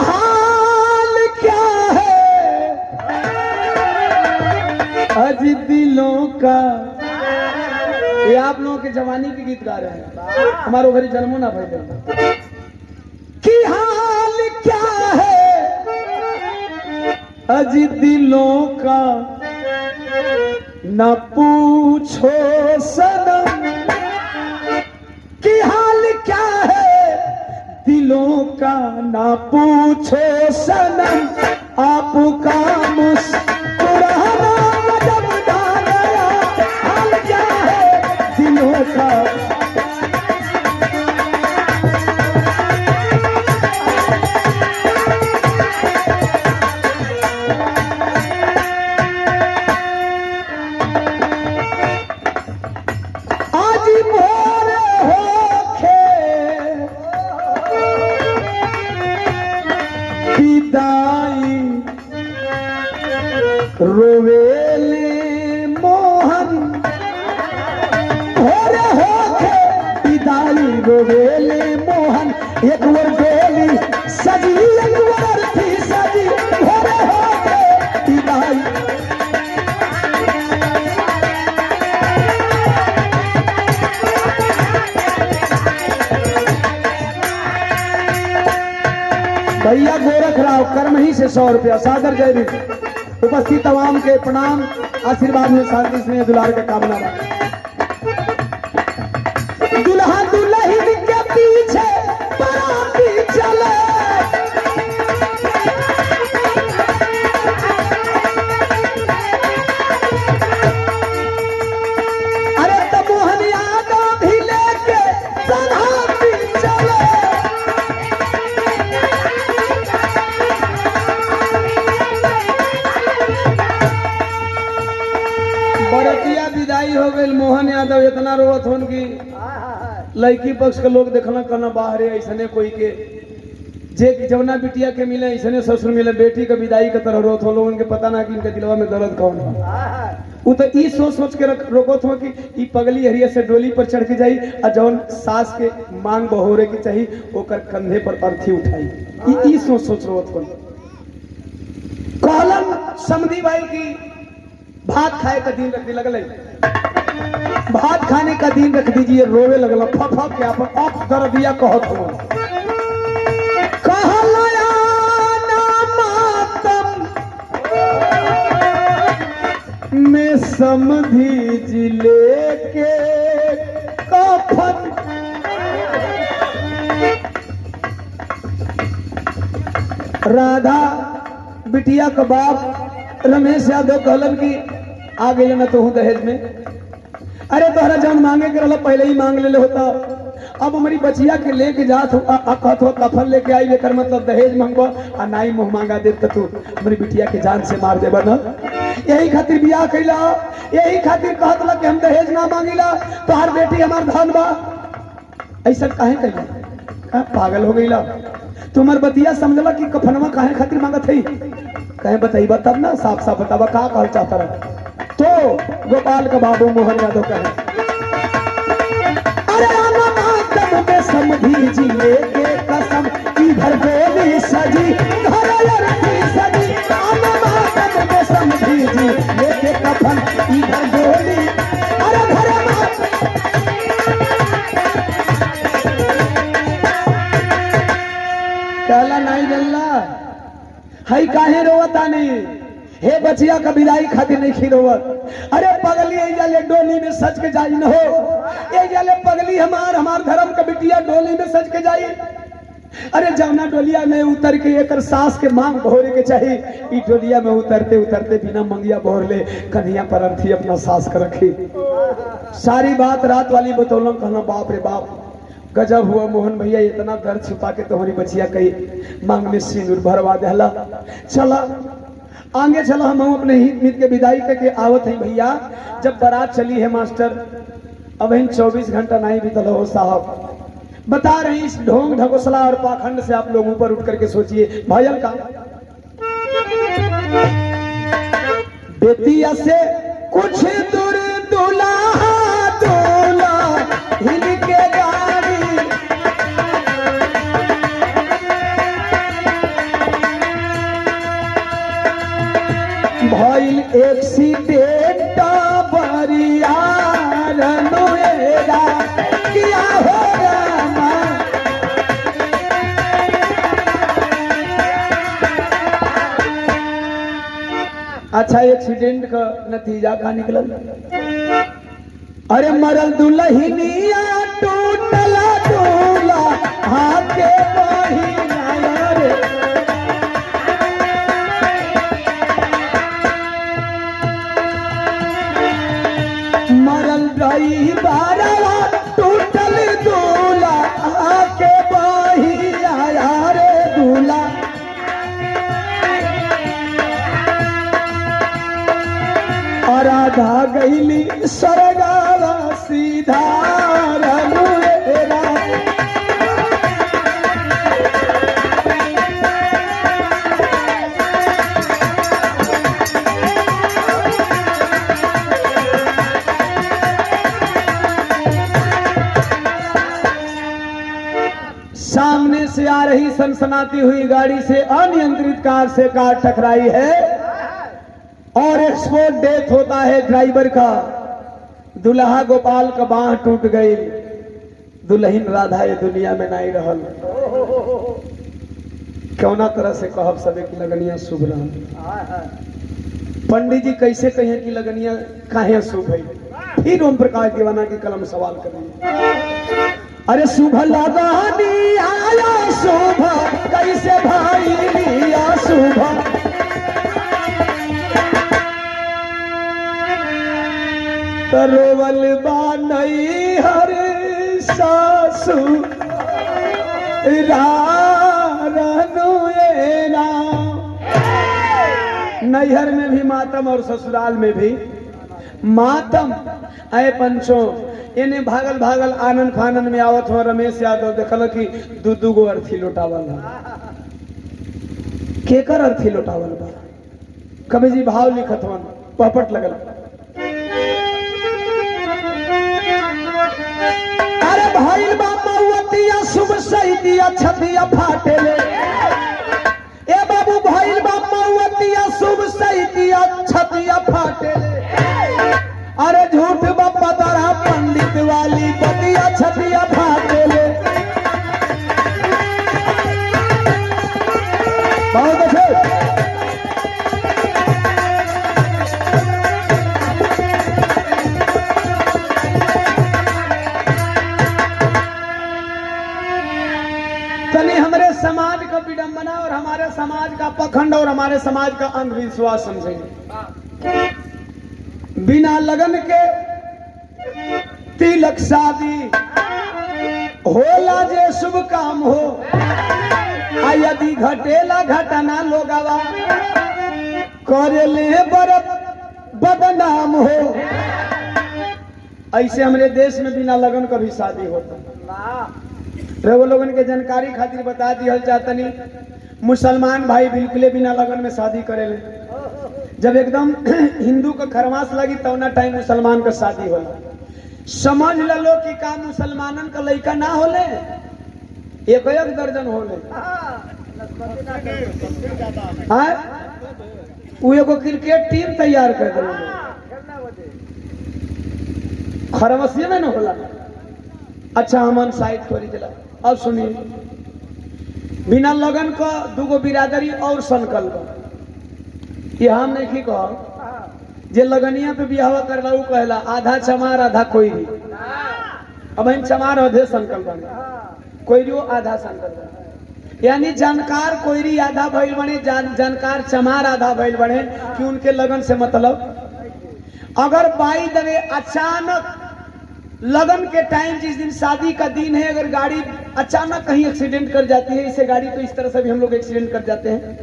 हाल क्या है अज दिलों का। ये आप लोगों के जवानी के गीत गा रहे हैं, हमारे घरी जन्मों ना भाई कि हाल क्या है अज दिलों का न पूछो सनम। कि हाल क्या है दिलों का न पूछो सनम। आपका मुस्कुराना मदद डाला। हाल क्या है दिलों का। रोवेले मोहन भोरे होके विदाई रोवेले मोहन। एक बार डोली सजी एक बार थी सजी भोरे होके विदाई। भैया गोरख राव कर्म ही से 100 रुपया। सागर जयदीप उपस्थित तमाम के प्रणाम, आशीर्वाद में शांति स्नेह दुलार का कामना। दुल्हा दुल्हन के पीछे बाराती चले। अरे तो मोहन यादव भी लेके बाराती चले। बरतिया विदाई हो गई। मोहन यादव इतना रोवत होन की लड़की पक्ष के लोग देखना करना बाहर ऐसने कोई के जे जवना बिटिया के मिले ऐसने ससुर मिले। बेटी के विदाई के तरह रोत हो लोगन के पता ना कि इनके दिलवा में दर्द कौन है। वो तो ई सोच सोच के रोकत हो कि ई पगली हरिया से डोली पर चढ़ के जाई और जौन सास के मांग बहोरे की चाहिए ओकर कंधे पर अर्थी उठाई। ई सोच सोच रोत हो। कहलन समधी भाई की भात खाए का दिन रख दी लगल। भात खाने का दिन रख दीजिए रोवे लगल। फफा क्या आप दर्दिया कहत हो। कहलया ना मातम में समधी जिले के कफन। राधा बिटिया का बाप रमेश यादव कहलन की आ गई ना तो हूँ दहेज में। अरे तोहरा जौन मांगे के रहला पहले ही मांग ले होता। अब हमारी बचिया के लेके जात कहत हो कफन लेके आई लेकर मतलब दहेज मांगबो आ नाई मुंह मांगा दे तो तू हमारी बिटिया के जान से मार देबा ना। यही खातिर बियाह कैला। यही खातिर कहत ला कि हम दहेज ना मांगिला तोहार बेटी हमार धन बा। ऐसा काहे कैला पागल हो गईला। तुम्हार बतिया समझला कि कफनवा काहे खातिर मांगत है। कहे बताइबा तब ना साफ साफ बतावा का कहल चाहता रहा। तो गोपाल का बाबू मोहन यादव कहे अरे आना मातम में समधी जी लेके कसम इधर डोली सजी घर लड़की सजी। आना मातम में समधी जी लेके कफन इधर डोली। अरे घर कहला नहीं गल्ला हई काहे रोवता नहीं। हे बचिया का विदाई खातिर नहीं खीरोवत। अरे पगली जाले डोली में सज के जाई न हो। ये जाले पगली हमार धर्म का बिटिया डोली में सज के जाई। अरे जौना डोलिया में उतर के एक सास के मांग भोरे के चाहिए। ई डोलिया में उतरते उतरते बिना मंगिया भोर ले कन्हैया पर अर्थी अपना सास कर रखी। सारी बात रात वाली बतौलन। कहना बाप रे बाप गजब हुआ मोहन भैया। इतना दर्द छुपा के तुम्हारी बचिया कही मांग में सिंदूर भरवा देला। चला आगे चला हम अपने हित मित के विदाई करके आवत है भैया। जब बारात चली है मास्टर अब इन 24 घंटा नहीं बीतल हो साहब। बता रहे हैं, इस ढोंग ढकोसला और पाखंड से आप लोग ऊपर उठ करके सोचिए। भजन का बेतिया से कुछ दूर दुल्हा दूल्हा हिल के गाड़ी, भइल एक्सीडेंट बरिया रनुएरा किया हो रामा। अच्छा, एक्सीडेंट का नतीजा का निकलल? अरे मरल दुल्हनिया टूटला दूल्हा हाथे बहिना रे। मरल रही बारवा टूटल दूल्हा आके बहिया रे दूल्हा। राधा गईली सरगावा सीधा रनुएरा। सामने से आ रही सनसनाती हुई गाड़ी से अनियंत्रित कार से कार टकराई है और एक्सपोर्ट डेथ होता है ड्राइवर का। दुल्हा गोपाल का बांह टूट गई, दुल्हन राधा ये दुनिया में नहीं रहल। कौना तरह से कहब सबे की लगनिया शुभ रहल। पंडित जी कैसे कहे कि लगनिया काहे शुभ है? फिर ओम प्रकाश दीवाना की कलम सवाल करेंगे। अरे शुभ लगानी आया शुभ कैसे भाई लिया शुभ। रोवल बानई हर सासु रनुएरा। नैहर में भी मातम और ससुराल में भी मातम। आए पंचों, इन्हें भागल भागल आनंद फानन में आवत हो रमेश यादव देखल कि दू गो अर्थी लौटावल केकर अर्थी लौटावल बा। कभी जी भाव लिखत हवन, पहपट लगल। अरे भइल बा मऊतिया शुभ सैदिया छतिया फाटेले। ए बाबू भइल बा मऊतिया शुभ सैदिया छतिया फाटेले। अरे झूठ बापा तारा पंडित वाली बतिया छतिया फाटेले। बहुत अच्छे। तनी हमारे समाज का विडंबना और हमारे समाज का पखंड और हमारे समाज का अंधविश्वास समझेंगे। बिना लगन के तिलक शादी होला जे शुभ काम हो। आ यदि घटेला घटना लोगवा करेले बरत बदनाम हो। ऐसे हमारे देश में बिना लगन का भी शादी होता। वो लोगन के जानकारी खातिर बता दिया चाहतनी, मुसलमान भाई बिल्कुल बिना लगन में शादी करेले। जब एकदम हिंदू का खरमास लगी तो ना टाइम मुसलमान का शादी होला। समझ लो कि का मुसलमानन का लड़का ना होले, एक दर्जन होले। वो एगो क्रिकेट टीम तैयार कर दिले, खरमसिया में न होला। अच्छा, हमन साइड थोड़ी दिला। अब सुनिए, बिना लगन का दूगो बिरादरी और संकल्प। ये हम नहीं कह जे लगनिया पे बिहावा करला उ कहला आधा चमार आधा कोईरी। अब इन चमार आधे संकल्प बने, कोईरी आधा संकल्प। यानी जानकार कोईरी आधा भइल बने, जानकार चमार आधा भइल बने कि उनके लगन से मतलब। अगर बाई दवे अचानक लगन के टाइम, जिस दिन शादी का दिन है, अगर गाड़ी अचानक कहीं एक्सीडेंट कर जाती है, इससे गाड़ी तो इस तरह से भी हम लोग एक्सीडेंट कर जाते हैं।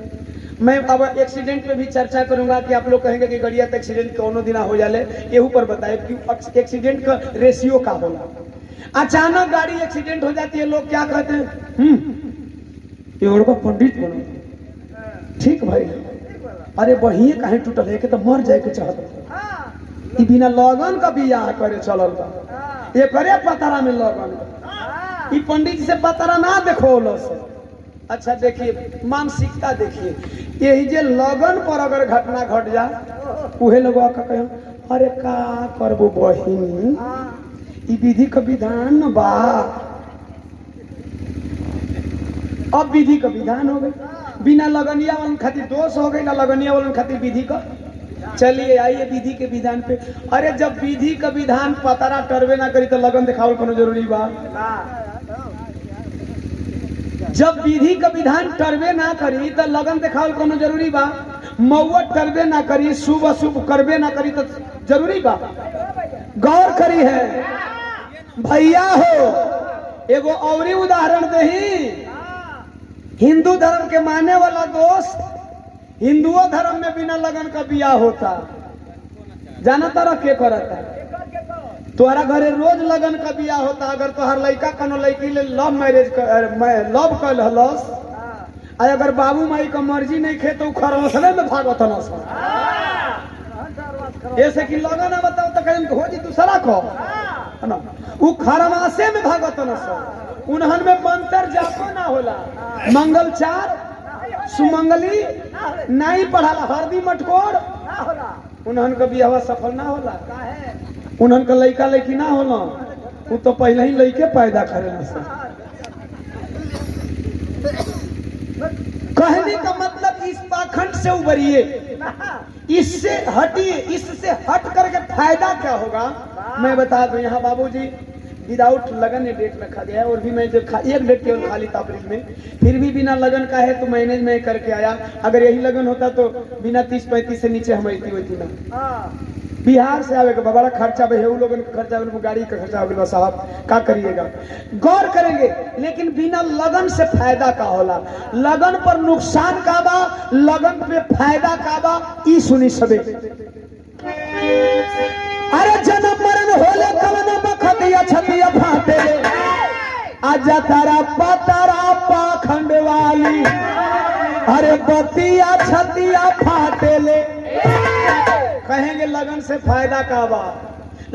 मैं अब एक्सीडेंट पे भी चर्चा करूंगा कि आप लोग कहेंगे कि गड़िया तो एक्सीडेंट कोनो दिन हो जाले, ये ऊपर बताए कि एक्सीडेंट का रेशियो का होला। अचानक गाड़ी एक्सीडेंट हो जाती है, लोग क्या कहते हैं, ये और पंडित बनो। ठीक भाई, अरे वही कहीं टूटल है कि तो मर जाए के चाहत। बिना लगन का बियाह करे चलल बा, ये करे पतारा में लगन। ई पंडित जी से पतारा ना देखो लो से। अच्छा देखिए मानसिकता देखिए, यही जे लगन पर अगर घटना घट जा, उहे लोग कहे अरे का करबो बहिन, ई विधि का विधान बा। अब विधि का विधान हो गई, बिना लगनिया वालन खातिर दोष हो गई, ना लगनिया वालन खातिर विधि का। चलिए आइए विधि के विधान पे। अरे जब विधि का विधान पतारा टरवे ना करी तो लगन दिखावल कोनो जरूरी बा? जब विधि का विधान टरवे ना करी तो लगन दिखावल कोनो जरूरी बा? मौत टरवे ना करी, शुभ अशुभ करवे ना करी तो जरूरी बा? गौर करी है भैया हो। एगो औरी उदाहरण दही, हिंदू धर्म के मानने वाला दोस्त, हिंदुओं धर्म में बिना लगन का बियाह होता, जाना तरह के करता है। तुम्हारा घरे रोज लगन का बियाह होता। अगर तोहर लड़का कनो लड़की ले लव मैरिज लव कर हलस, अगर बाबू माई का मर्जी नहीं खे तो खरवसने में भागत नस। ऐसे कि लगन है बताओ तो कहीं हो जी दूसरा को ना, वो खरवासे में भागत नस। उन्हन में मंत्र जापो ना होला, मंगलचार सुमंगली नहीं पढ़ाला, हरदी मटकोर उन्हन का बियाह सफल ना होला। उन्हन का लड़का लड़की ना होला, वो तो पहले ही लड़के पैदा करे। कहने का मतलब इस पाखंड से उबरिए, इससे हटिए, इससे हट करके फायदा क्या होगा मैं बता दूं। यहाँ बाबूजी विदाउट लगन ये डेट रखा गया है, और भी मैं जो एक डेट केवल खाली था अप्रैल में, फिर भी बिना लगन का है तो मैनेज में करके आया। अगर यही लगन होता तो बिना 30-35 से नीचे हम होती ना। बिहार से आवे बड़ा खर्चा बेहू लोगन का खर्चा, गाड़ी का खर्चा हो साहब, का करिएगा। गौर करेंगे लेकिन बिना लगन से फायदा का होला, लगन पर नुकसान का बा, लगन पे फायदा का बा, ई सुनी सबे। अरे जन्म मरण होले कवन बखतिया छतिया फाटे, आजा तारा पतारा पाखंड वाली, अरे बतिया छतिया फाटे ले। कहेंगे लगन से फायदा का बा,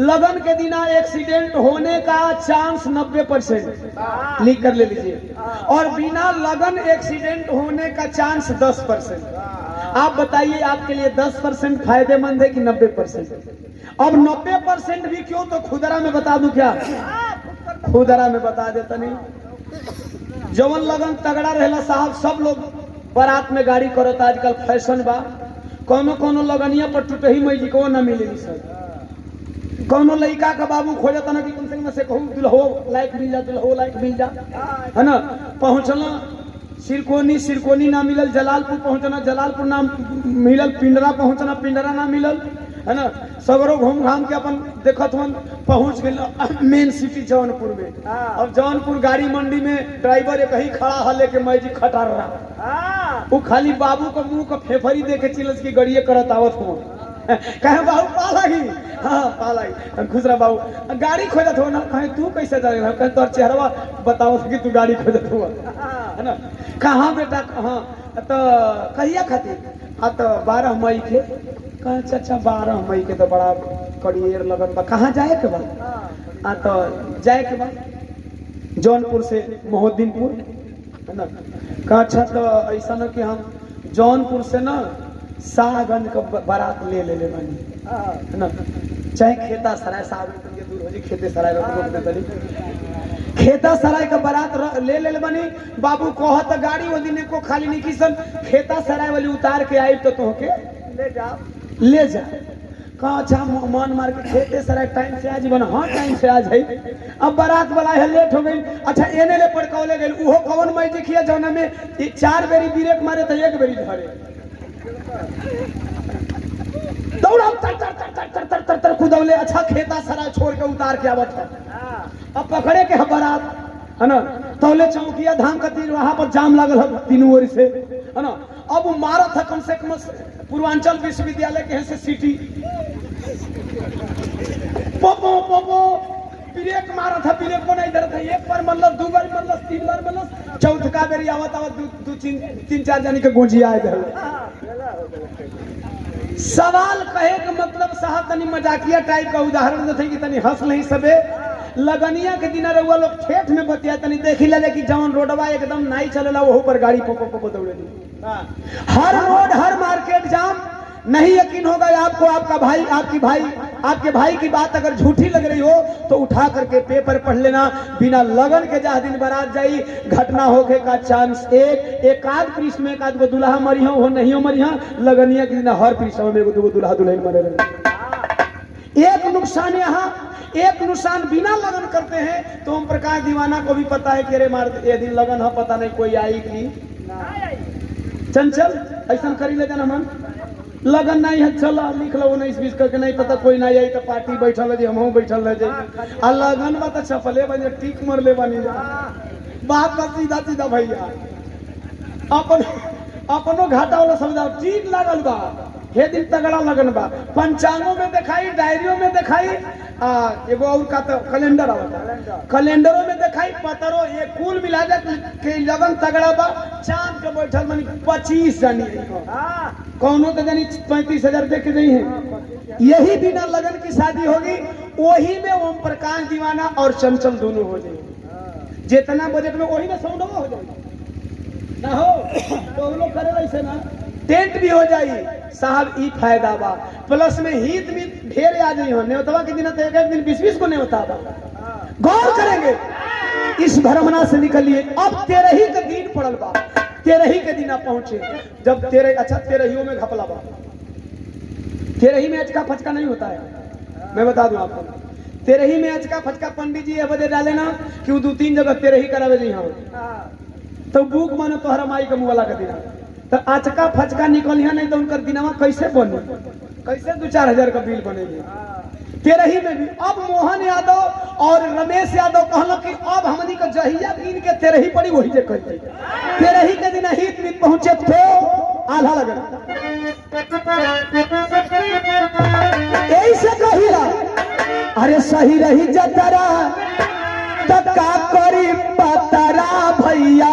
लगन के दिना एक्सीडेंट होने का चांस 90% लिख कर ले लीजिए, और बिना लगन एक्सीडेंट होने का चांस 10%। आप बताइए आपके लिए 10% फायदेमंद है कि 90%? अब 90% भी क्यों, तो खुदरा में बता दूं क्या? खुदरा में बता देता नहीं। जवन लगन तगड़ा रहला साहब, सब लोग बारात में गाड़ी करता, आजकल फैशन बा। कोनो लगनिया पर टूटही मैजी को न मिलेगी सर। कोनो लड़का का बाबू खोजता ना कि कम से कम से कहूँ दुल्हो लायक मिल जा, दुल्हो लायक मिल जा, है ना। पहुँचना सिरकोनी ना मिलल, जलालपुर पहुँचना, जलालपुर ना मिलल, पिंडरा पहुँचना, पिंडरा ना मिलल, है ना। सगरों घूम घाम के अपन देखत हन पहुँच गए मेन सिटी जौनपुर में। अब जौनपुर गाड़ी मंडी में ड्राइवर एक ही खड़ा है लेके मैजी खटार रहा, वो खाली बाबू का मुंह का फेफरी देखे चिलस की गड़िए करत आवत हो। कहे बाबू पा लगी, हाँ पा लगी। खुसरा बाबू गाड़ी खोजत हो ना, कहे तू कैसे जा रहा है? कहे तोर चेहरा बताओ कि तू गाड़ी खोजत हुआ, है ना। कहाँ बेटा? हाँ तो कहिया खातिर? हाँ तो 12 मई के। कहा चाचा 12 मई के तो बड़ा कड़ियर लगन बा, कहाँ जाए के बाद? हाँ तो जाए के बाद जौनपुर से मोहद्दीनपुर, है ना। कहा अच्छा तो ऐसा ना कि हम जौनपुर से ना शाहगंज का बारात ले बानी, है ना। चाहे खेता सराय, शाहगंज दूर हो जी, खेते सराय खेता सराय का बारात ले बानी। बाबू कहत गाड़ी वो दिन को खाली नहीं किसन, खेता सराय वाली उतार के आई तो तोहके ले जा। कहा अच्छा मन मार के खेते सराय टाइम से आज बना, हाँ टाइम से आज है। अब बारात वाला है लेट हो गई। अच्छा एने ले पड़कौले गई, उहो कौन मैं देखिए जौना में 4 बेरी ब्रेक मारे तो 1 बेरी धरे, दौड़ा तर कुदौले। अच्छा खेता सराय छोड़ के उतार के आवत है, अब पकड़े के बारात, है ना। तौले चौकिया धाम का तीर, वहां पर जाम लागल है तीनों ओर से, है ना। अब मारत है कम से कम पूर्वांचल विश्वविद्यालय के से सिटी पोपो पोपो ब्रेक मारा था, ब्रेक को नहीं धरा था, एक बार मतलब, दो बार मतलब, तीन बार मतलब, चौथका बेरी आवत आवत दो तीन चार जनी के गोजिया आए धर। सवाल कहे का मतलब साहब तनी मजाकिया टाइप का उदाहरण देते कि तनी हंस नहीं सबे। लगनिया के दिन रहुआ लोग ठेठ में बतिया तनी देखी लगे कि जवन रोडवा एकदम नहीं चलेला वही पर गाड़ी पो दौड़ेली। हर रोड हर मार्केट जाम। नहीं यकीन होगा आपको, आपका भाई आपके भाई की बात अगर झूठी लग रही हो तो उठा करके पेपर पढ़ लेना। बिना लगन के जहाँ दिन बारात जाई घटना होके का चांस एक आध पृष्ठ में एक आध गो दुल्हा मरी हो नहीं हो मरी हो। लगनिया के दिन हर पृष्ठ में एगो दूगो दुल्हा दुल्हन मरे रहे। एक नुकसान यहाँ, एक नुकसान बिना लगन करते हैं तो ओम प्रकाश दीवाना को भी पता है कि अरे मार ये दिन लगन है, पता नहीं कोई आई कि चंचल ऐसा करी ले जाना मन लगन नहीं है, चल लिख लो 19-20 करके, नहीं पता कोई नहीं आई तो पार्टी बैठल है, हम बैठल रह जाए। आ लगन बा तो चपले बने टीक मर ले बनी बात बा सीधा सीधा भैया अपनो घाटा वाला समझाओ। टीक लागल बा हे दिन तगड़ा लगन बा, पंचांगों में दिखाई, डायरियों में दिखाई, एगो और का तो कैलेंडर आवता, कैलेंडरों में दिखाई, पतरो ये कुल मिला के लगन तगड़ा बा। चांद के बैठल मनी 25 जनी कौनो तो जानी 35,000 दे के गई है। यही बिना लगन की शादी होगी, वही में ओम प्रकाश दीवाना और चंचल दोनों हो जाए। जितना बजट में वही में सौदा हो जाए ना हो तो लोग करे वैसे ना टेंट भी हो जाए साहब। ई फायदा बा, प्लस में हित भी ढेर आ जाई हो। न्योतवा के दिन तो एक दिन 20-20 को न्योता बा। गौर करेंगे इस भ्रमणा से निकलिए। अब 13 का दिन पड़ल बा, 13 के दिन आप पहुंचे। जब 13 अच्छा 13 में घपला बा, 13 में अचका फचका नहीं होता है। मैं बता दूं आपको, 13 में अचका फचका पंडित जी ये बजे डाले ना कि वो 2-3 जगह 13 करावे जी। हाँ तो बुक मानो तोहरा माई का मुवाला का दिन तो अचका फचका निकलिया नहीं तो उनका दिनवा कैसे बने, कैसे 2-4 हजार का बिल बनेगी। 13 में भी अब मोहन यादव और रमेश यादव कहलो कि अब हमनी का जहिया दिन के 13 पड़ी वही जे कर 13 के दिन हित में पहुंचे थे आधा लगन। ऐसे कहिला अरे सही रही जतरा तका करी पतरा भैया।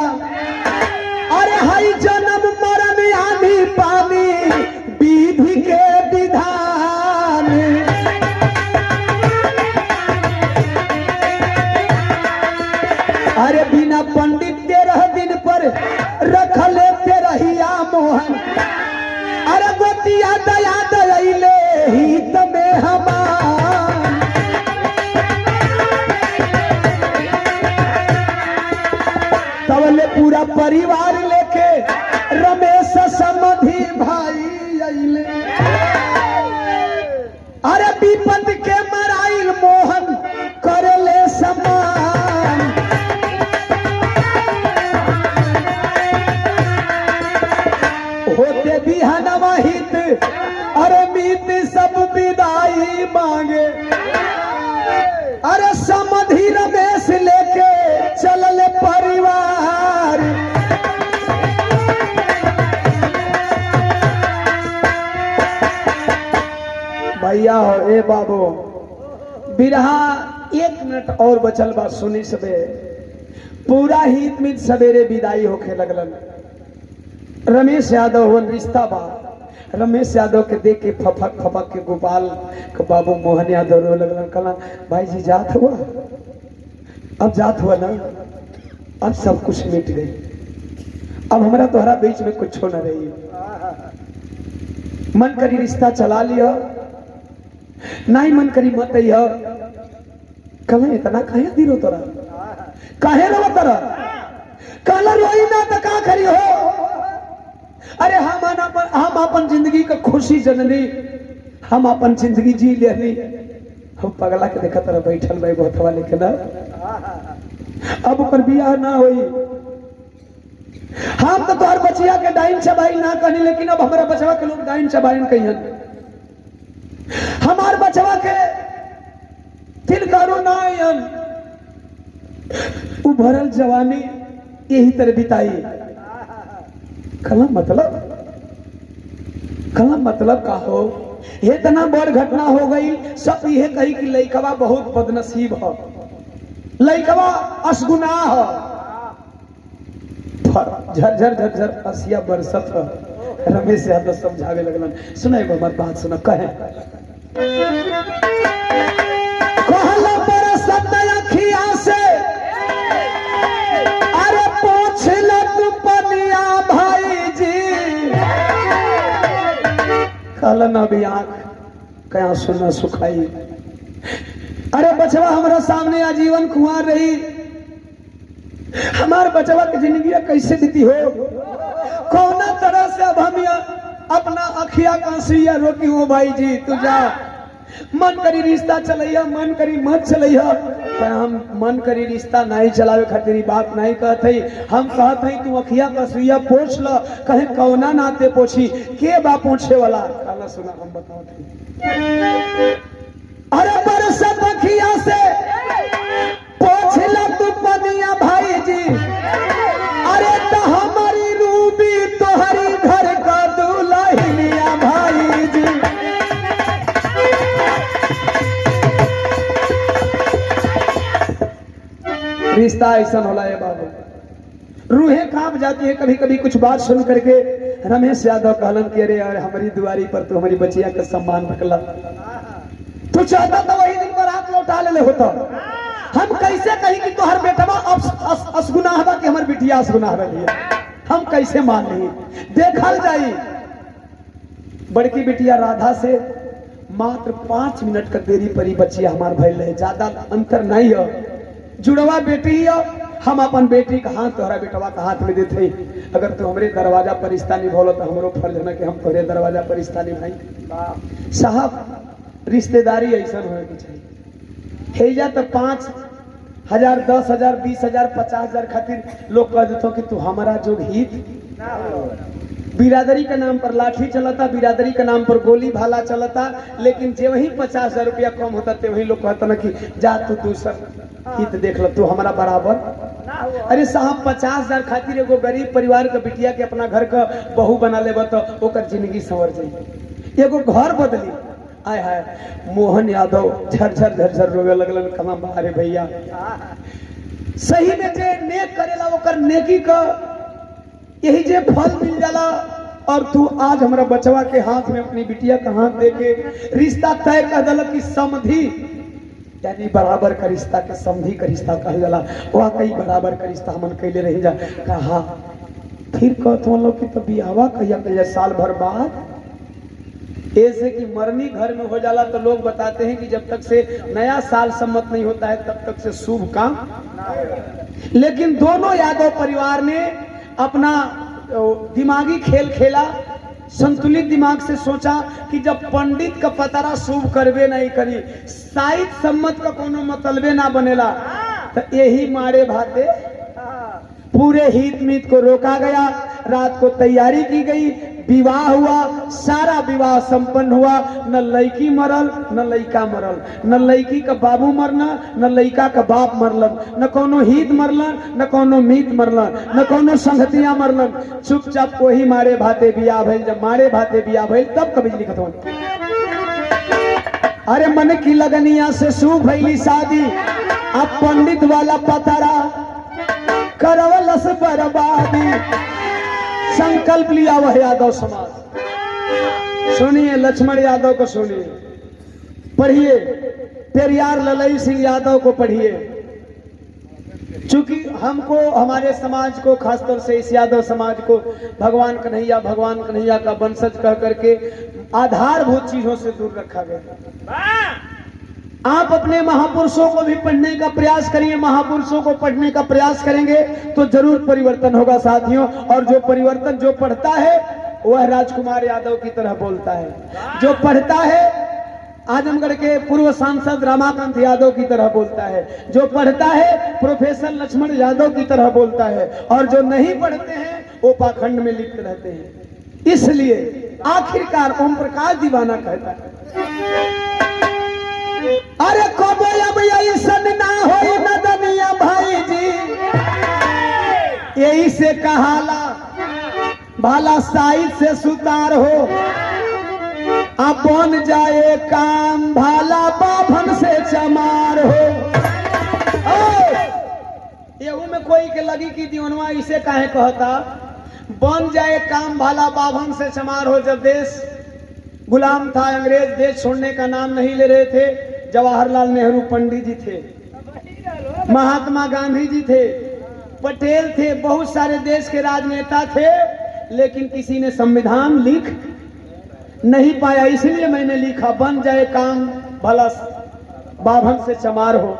अरे हई जन्म मरण आनी पानी विधि के विधान। अरे बिना पंडित 13 दिन पर रखले 13 मोहन। अरे गोतिया दया दयाले हित में हमार। तवले पूरा परिवार लेके रमेश समधी भाई आइले। अरे विपद के मराइल मोहन करले समान। होते बिहनवा हित अरे मीत सब विदाई मांगे। अरे समधी रमेश लेके चलल परिवार। भैया हो ए बाबू बिरहा 1 मिनट और बचल बा सुनी सबे। पूरा हित में सवेरे विदाई होके लगलन। रमेश यादव वन रिश्ता बा। रमेश यादव के देख के फपक फपक के गोपाल के बाबू मोहन यादव रो लगलन। कहला भाई जी जात हुआ, अब जात हुआ ना, अब सब कुछ मिट गई, अब हमारा तोहरा बीच में कुछ न रही। मन करी रिश्ता चला लिया, नहीं मन करी मत ही। कहला इतना काहे दिलो तोरा, काहे रो तोरा? कहला रोई ना तो का करी हो। अरे हम अपन जिंदगी का खुशी जनली, हम अपन जिंदगी जी लेनी। हम पगला के देखा तरह बैठल भाई बहुत हवा लेके ना, अब पर बियाह ना होई। हम तो तोहर बचिया के डाइन चबाई ना कहनी, लेकिन अब हमारा बचवा के लोग डाइन चबाइन कहियन। हमार बचवा के दिल करो ना आयन। उभरल जवानी यही तरह बिताई। कला मतलब का हो, इतना बड़ घटना हो गई। सब ये कही कि लइकवा बहुत बदनसीब हो। लइकवा असगुना हो झरझर झरझर असिया बरसत हो। रमेश यादव समझावे लगलन, सुना एगो हमार बात सुना, कहे कहला बरसत अखिया से अरे पोछ तू पनिया भाई जी, कहला ना भी आंख कया सुना सुखाई। अरे बचवा हमारा सामने आजीवन कुंवार रही, हमार बचवा की जिंदगी कैसे बीती हो, कौना तरह से अब हम अपना अखिया कांसिया रोकी हो भाई जी। तू जा, मन करी रिश्ता चलैया, मन करी मत चलैया। हम मन करी रिश्ता नहीं चलावे खातिर बात नहीं कहत हई, हम कहत हई तू अखिया कांसिया पोछ ल। कहे कौना नाते पोछी, के बा पोछे वाला? काला सुना हम बताओ थे। अरे बरसत अखिया से पोछ ल तू पनिया भाई जी, अरे तो हमारी रूबी तोहरी घर का दुल्हनिया भाई जी। रिश्ता ऐसा होला है बाबू, रूहें कांप जाती है कभी कभी कुछ बात सुन करके। रमेश यादव कहलन कि अरे यार हमारी दुआरी पर तो हमारी बचिया का सम्मान रखला, तू चाहता तो वही दिन पर हाथ लौटा ले होता। हम कैसे कहीं कि तोहर बेटवा असगुनाह बा कि हमर बिटिया असगुनाह रही है, हम कैसे मान ली? देखल जाई बड़की बिटिया राधा से मात्र 5 मिनट का देरी परी बचिया हमार भइल रहे, ज्यादा अंतर नहीं हो। जुड़वा बेटी हो, हम अपन बेटी का हाथ तोहरा बेटवा का हाथ में देते। अगर तू हमरे दरवाजा पर रिश्ता निभौलो तो हमरो फर्ज है कि हम तोहरे दरवाजा पर रिश्ता निभाई। साहब रिश्तेदारी ऐसा होए के चाहिए। हेजा तो 5,000 10,000 20,000 50,000 खातिर लोग कह देते कि तू हमारा जो हित ना हो। बिरादरी के नाम पर लाठी चलता, बिरादरी के नाम पर गोली भाला चलता, लेकिन जे वही 50,000 रुपया कम होता ते वही लोग कहता ना कि जा तू दूसर हित देख लो, तू हमारा बराबर ना हो। अरे साहब 50,000 खातिर एगो गरीब परिवार के बिटिया के अपना घर का बहू बना लेबा तो ओकर जिंदगी संवर जाई, एगो घर बदली। आय हाय मोहन यादव झरझर झरझर रोवे लगलन, कमा बारे भैया सही में जे नेक करेला ओकर नेकी का यही जे फल मिल जाला। और तू आज हमारा बचवा के हाथ में अपनी बिटिया का हाथ दे के रिश्ता तय कर दिल कि समधी, यानी बराबर का रिश्ता के समधी का रिश्ता कह जाला। वाकई बराबर का रिश्ता हमन कैले रही जा। कहा फिर कहते लोग कि तो बियावा कहिया कहिया साल भर बाद, ऐसे कि मरनी घर में हो जाला तो लोग बताते हैं कि जब तक से नया साल सम्मत नहीं होता है तब तक से शुभ काम ना होगा। लेकिन दोनों यादव परिवार ने अपना दिमागी खेल खेला, संतुलित दिमाग से सोचा कि जब पंडित का पतारा शुभ करवे नहीं करी, साहित्य सम्मत का कोनो मतलबे ना बनेला, तो यही मारे भाते पूरे हित मीत को रोका गया। रात को तैयारी की गई, विवाह हुआ, सारा विवाह संपन्न हुआ। न लड़की मरल न लड़का मरल, न लड़की का बाबू मरना न लड़का का बाप मरलन, न कोनो हित मरलन न कोनो मीत मरलन, न कोनो संगतिया मरलन। चुपचाप वही मारे भाते बियाह भइल। जब मारे भाते बियाह भइल तब कभी लिखत हो, अरे मन की लगनिया से शुभ भइली शादी, अब पंडित वाला पतारा करवलस बर्बादी। संकल्प लिया वह यादव समाज। सुनिए लक्ष्मण यादव को सुनिए, पढ़िए पेरियार ललई सिंह यादव को पढ़िए। चूंकि हमको हमारे समाज को खासतौर से इस यादव समाज को भगवान कन्हैया का वंशज कह करके आधारभूत चीजों से दूर रखा गया। आप अपने महापुरुषों को भी पढ़ने का प्रयास करिए, महापुरुषों को पढ़ने का प्रयास करेंगे तो जरूर परिवर्तन होगा साथियों। और जो परिवर्तन जो पढ़ता है वह राजकुमार यादव की तरह बोलता है, जो पढ़ता है आजमगढ़ के पूर्व सांसद रमाकांत यादव की तरह बोलता है, जो पढ़ता है प्रोफेसर लक्ष्मण यादव की तरह बोलता है, और जो नहीं पढ़ते हैं वो पाखंड में लिप्त रहते हैं। इसलिए आखिरकार ओम प्रकाश दीवाना कहता है, अरे कबो अब ऐसन ना हो नदनिया भाई जी, यही से कहाला भाला साइड से सुतार हो, अब बन जाए काम भाला बाभन से चमार हो। लगी कि दीवनवा इसे काहे कहता, बन जाए काम भला बाभन से चमार हो। जब देश गुलाम था, अंग्रेज देश छोड़ने का नाम नहीं ले रहे थे, जवाहरलाल नेहरू पंडित जी थे, महात्मा गांधी जी थे, पटेल थे, बहुत सारे देश के राजनेता थे, लेकिन किसी ने संविधान लिख नहीं पाया। इसलिए मैंने लिखा, बन जाए काम भला बाभन से चमार हो।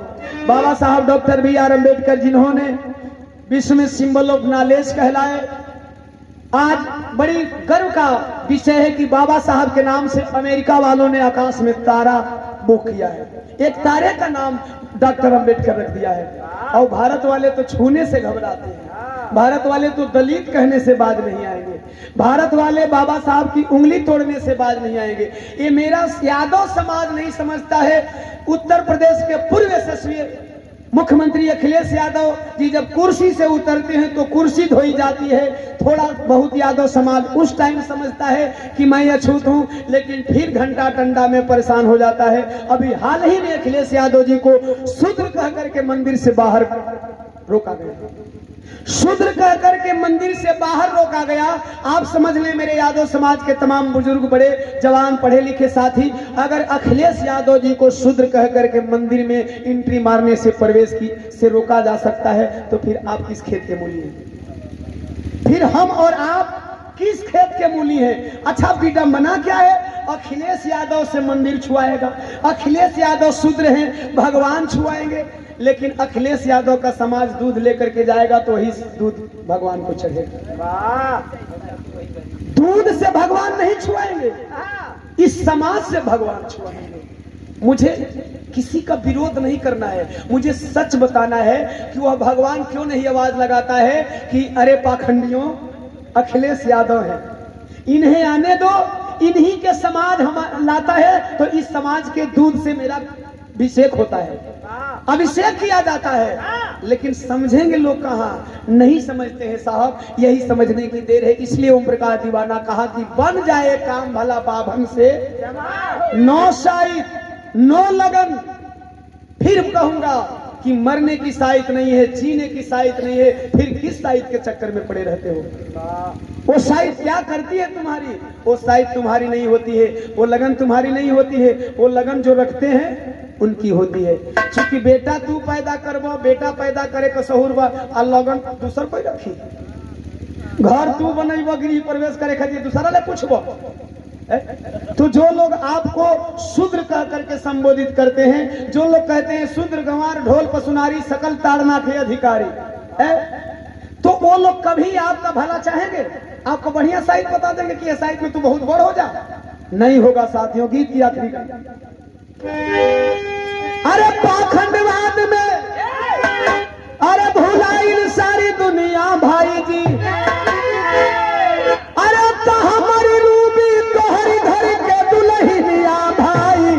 बाबा साहब डॉक्टर B.R. अम्बेडकर जिन्होंने विश्व में सिंबल ऑफ नॉलेज कहलाए, आज बड़ी गर्व का विषय है कि बाबा साहब के नाम से अमेरिका वालों ने आकाश में तारा बुक किया है। एक तारे का नाम डॉक्टर अम्बेडकर रख दिया है। और भारत वाले तो छूने से घबराते हैं, भारत वाले तो दलित कहने से बाज नहीं आएंगे, भारत वाले बाबा साहब की उंगली तोड़ने से बाज नहीं आएंगे। ये मेरा यादव समाज नहीं समझता है। उत्तर प्रदेश के पूर्व यशस्वी मुख्यमंत्री अखिलेश यादव जी जब कुर्सी से उतरते हैं तो कुर्सी धोई जाती है। थोड़ा बहुत यादव समाज उस टाइम समझता है कि मैं अछूत हूं, लेकिन फिर घंटा टंडा में परेशान हो जाता है। अभी हाल ही में अखिलेश यादव जी को शूद्र कह करके मंदिर से बाहर रोका गया, शूद्र कह करके मंदिर से बाहर रोका गया। आप समझ लें मेरे यादव समाज के तमाम बुजुर्ग, बड़े जवान, पढ़े लिखे साथी, अगर अखिलेश यादव जी को शूद्र कह करके मंदिर में एंट्री मारने से, प्रवेश की से रोका जा सकता है, तो फिर आप किस खेत के मूली हैं? फिर हम और आप किस खेत के मूली हैं? अच्छा विडंबना क्या है? अखिलेश यादव से मंदिर छुआएगा, अखिलेश यादव शूद्र हैं, भगवान छुआएंगे। लेकिन अखिलेश यादव का समाज दूध लेकर के जाएगा तो वही दूध भगवान को चढ़ेगा। दूध से भगवान नहीं छुआएंगे, इस समाज से भगवान छुआएंगे। मुझे किसी का विरोध नहीं करना है, मुझे सच बताना है कि वह भगवान क्यों नहीं आवाज लगाता है कि अरे पाखंडियों, अखिलेश यादव है, इन्हें आने दो, इन्हीं के समाज हम लाता है तो इस समाज के दूध से मेरा अभिषेक होता है, अभिषेक किया जाता है। लेकिन समझेंगे लोग कहाँ? नहीं समझते हैं साहब। यही समझने की देर है। इसलिए ओम प्रकाश दीवाना कहा कि बन जाए काम भला बाभन से, नो शायद नो लगन। फिर कहूंगा कि मरने की साइट नहीं है, जीने की साइट नहीं है, फिर किस साइट के चक्कर में पड़े रहते हो? वो साइट क्या करती है तुम्हारी? वो साइट तुम्हारी नहीं होती है, वो लगन तुम्हारी नहीं होती है, वो लगन जो रखते हैं उनकी होती है। क्योंकि बेटा तू पैदा करबो, बेटा पैदा करे कसहूर बा, आ लगन दूसर कोई रखी, घर तू बनैबो, गृह प्रवेश करे खातिर दूसरा ले पूछबो। तो जो लोग आपको शूद्र कह करके संबोधित करते हैं, जो लोग कहते हैं शूद्र गंवार ढोल पसुनारी सकल ताड़ना के अधिकारी, तो वो लोग कभी आपका भला चाहेंगे? आपको बढ़िया साइट बता देंगे कि ये साइट में तू बहुत बड़ हो जा? नहीं होगा साथियों। गीत की आखिरी का, अरे पाखंडवाद में अरे भुलाइल सारी दुनिया भाई जी, अरे तो हमारी रूबी तोहरी धर के दुल्हनिया भाई।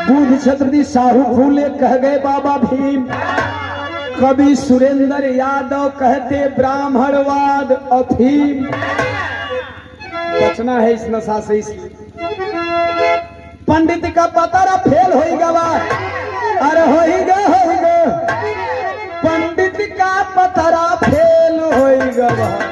बुद्ध छत्रपति साहू फूले कह गए बाबा भीम, कवि सुरेंद्र यादव कहते ब्राह्मणवाद अफीम। बचना है इस नशा से। इसलिए पंडित का पतारा फेल होगा, अरे होगा पंडित का पतारा फेल होगा।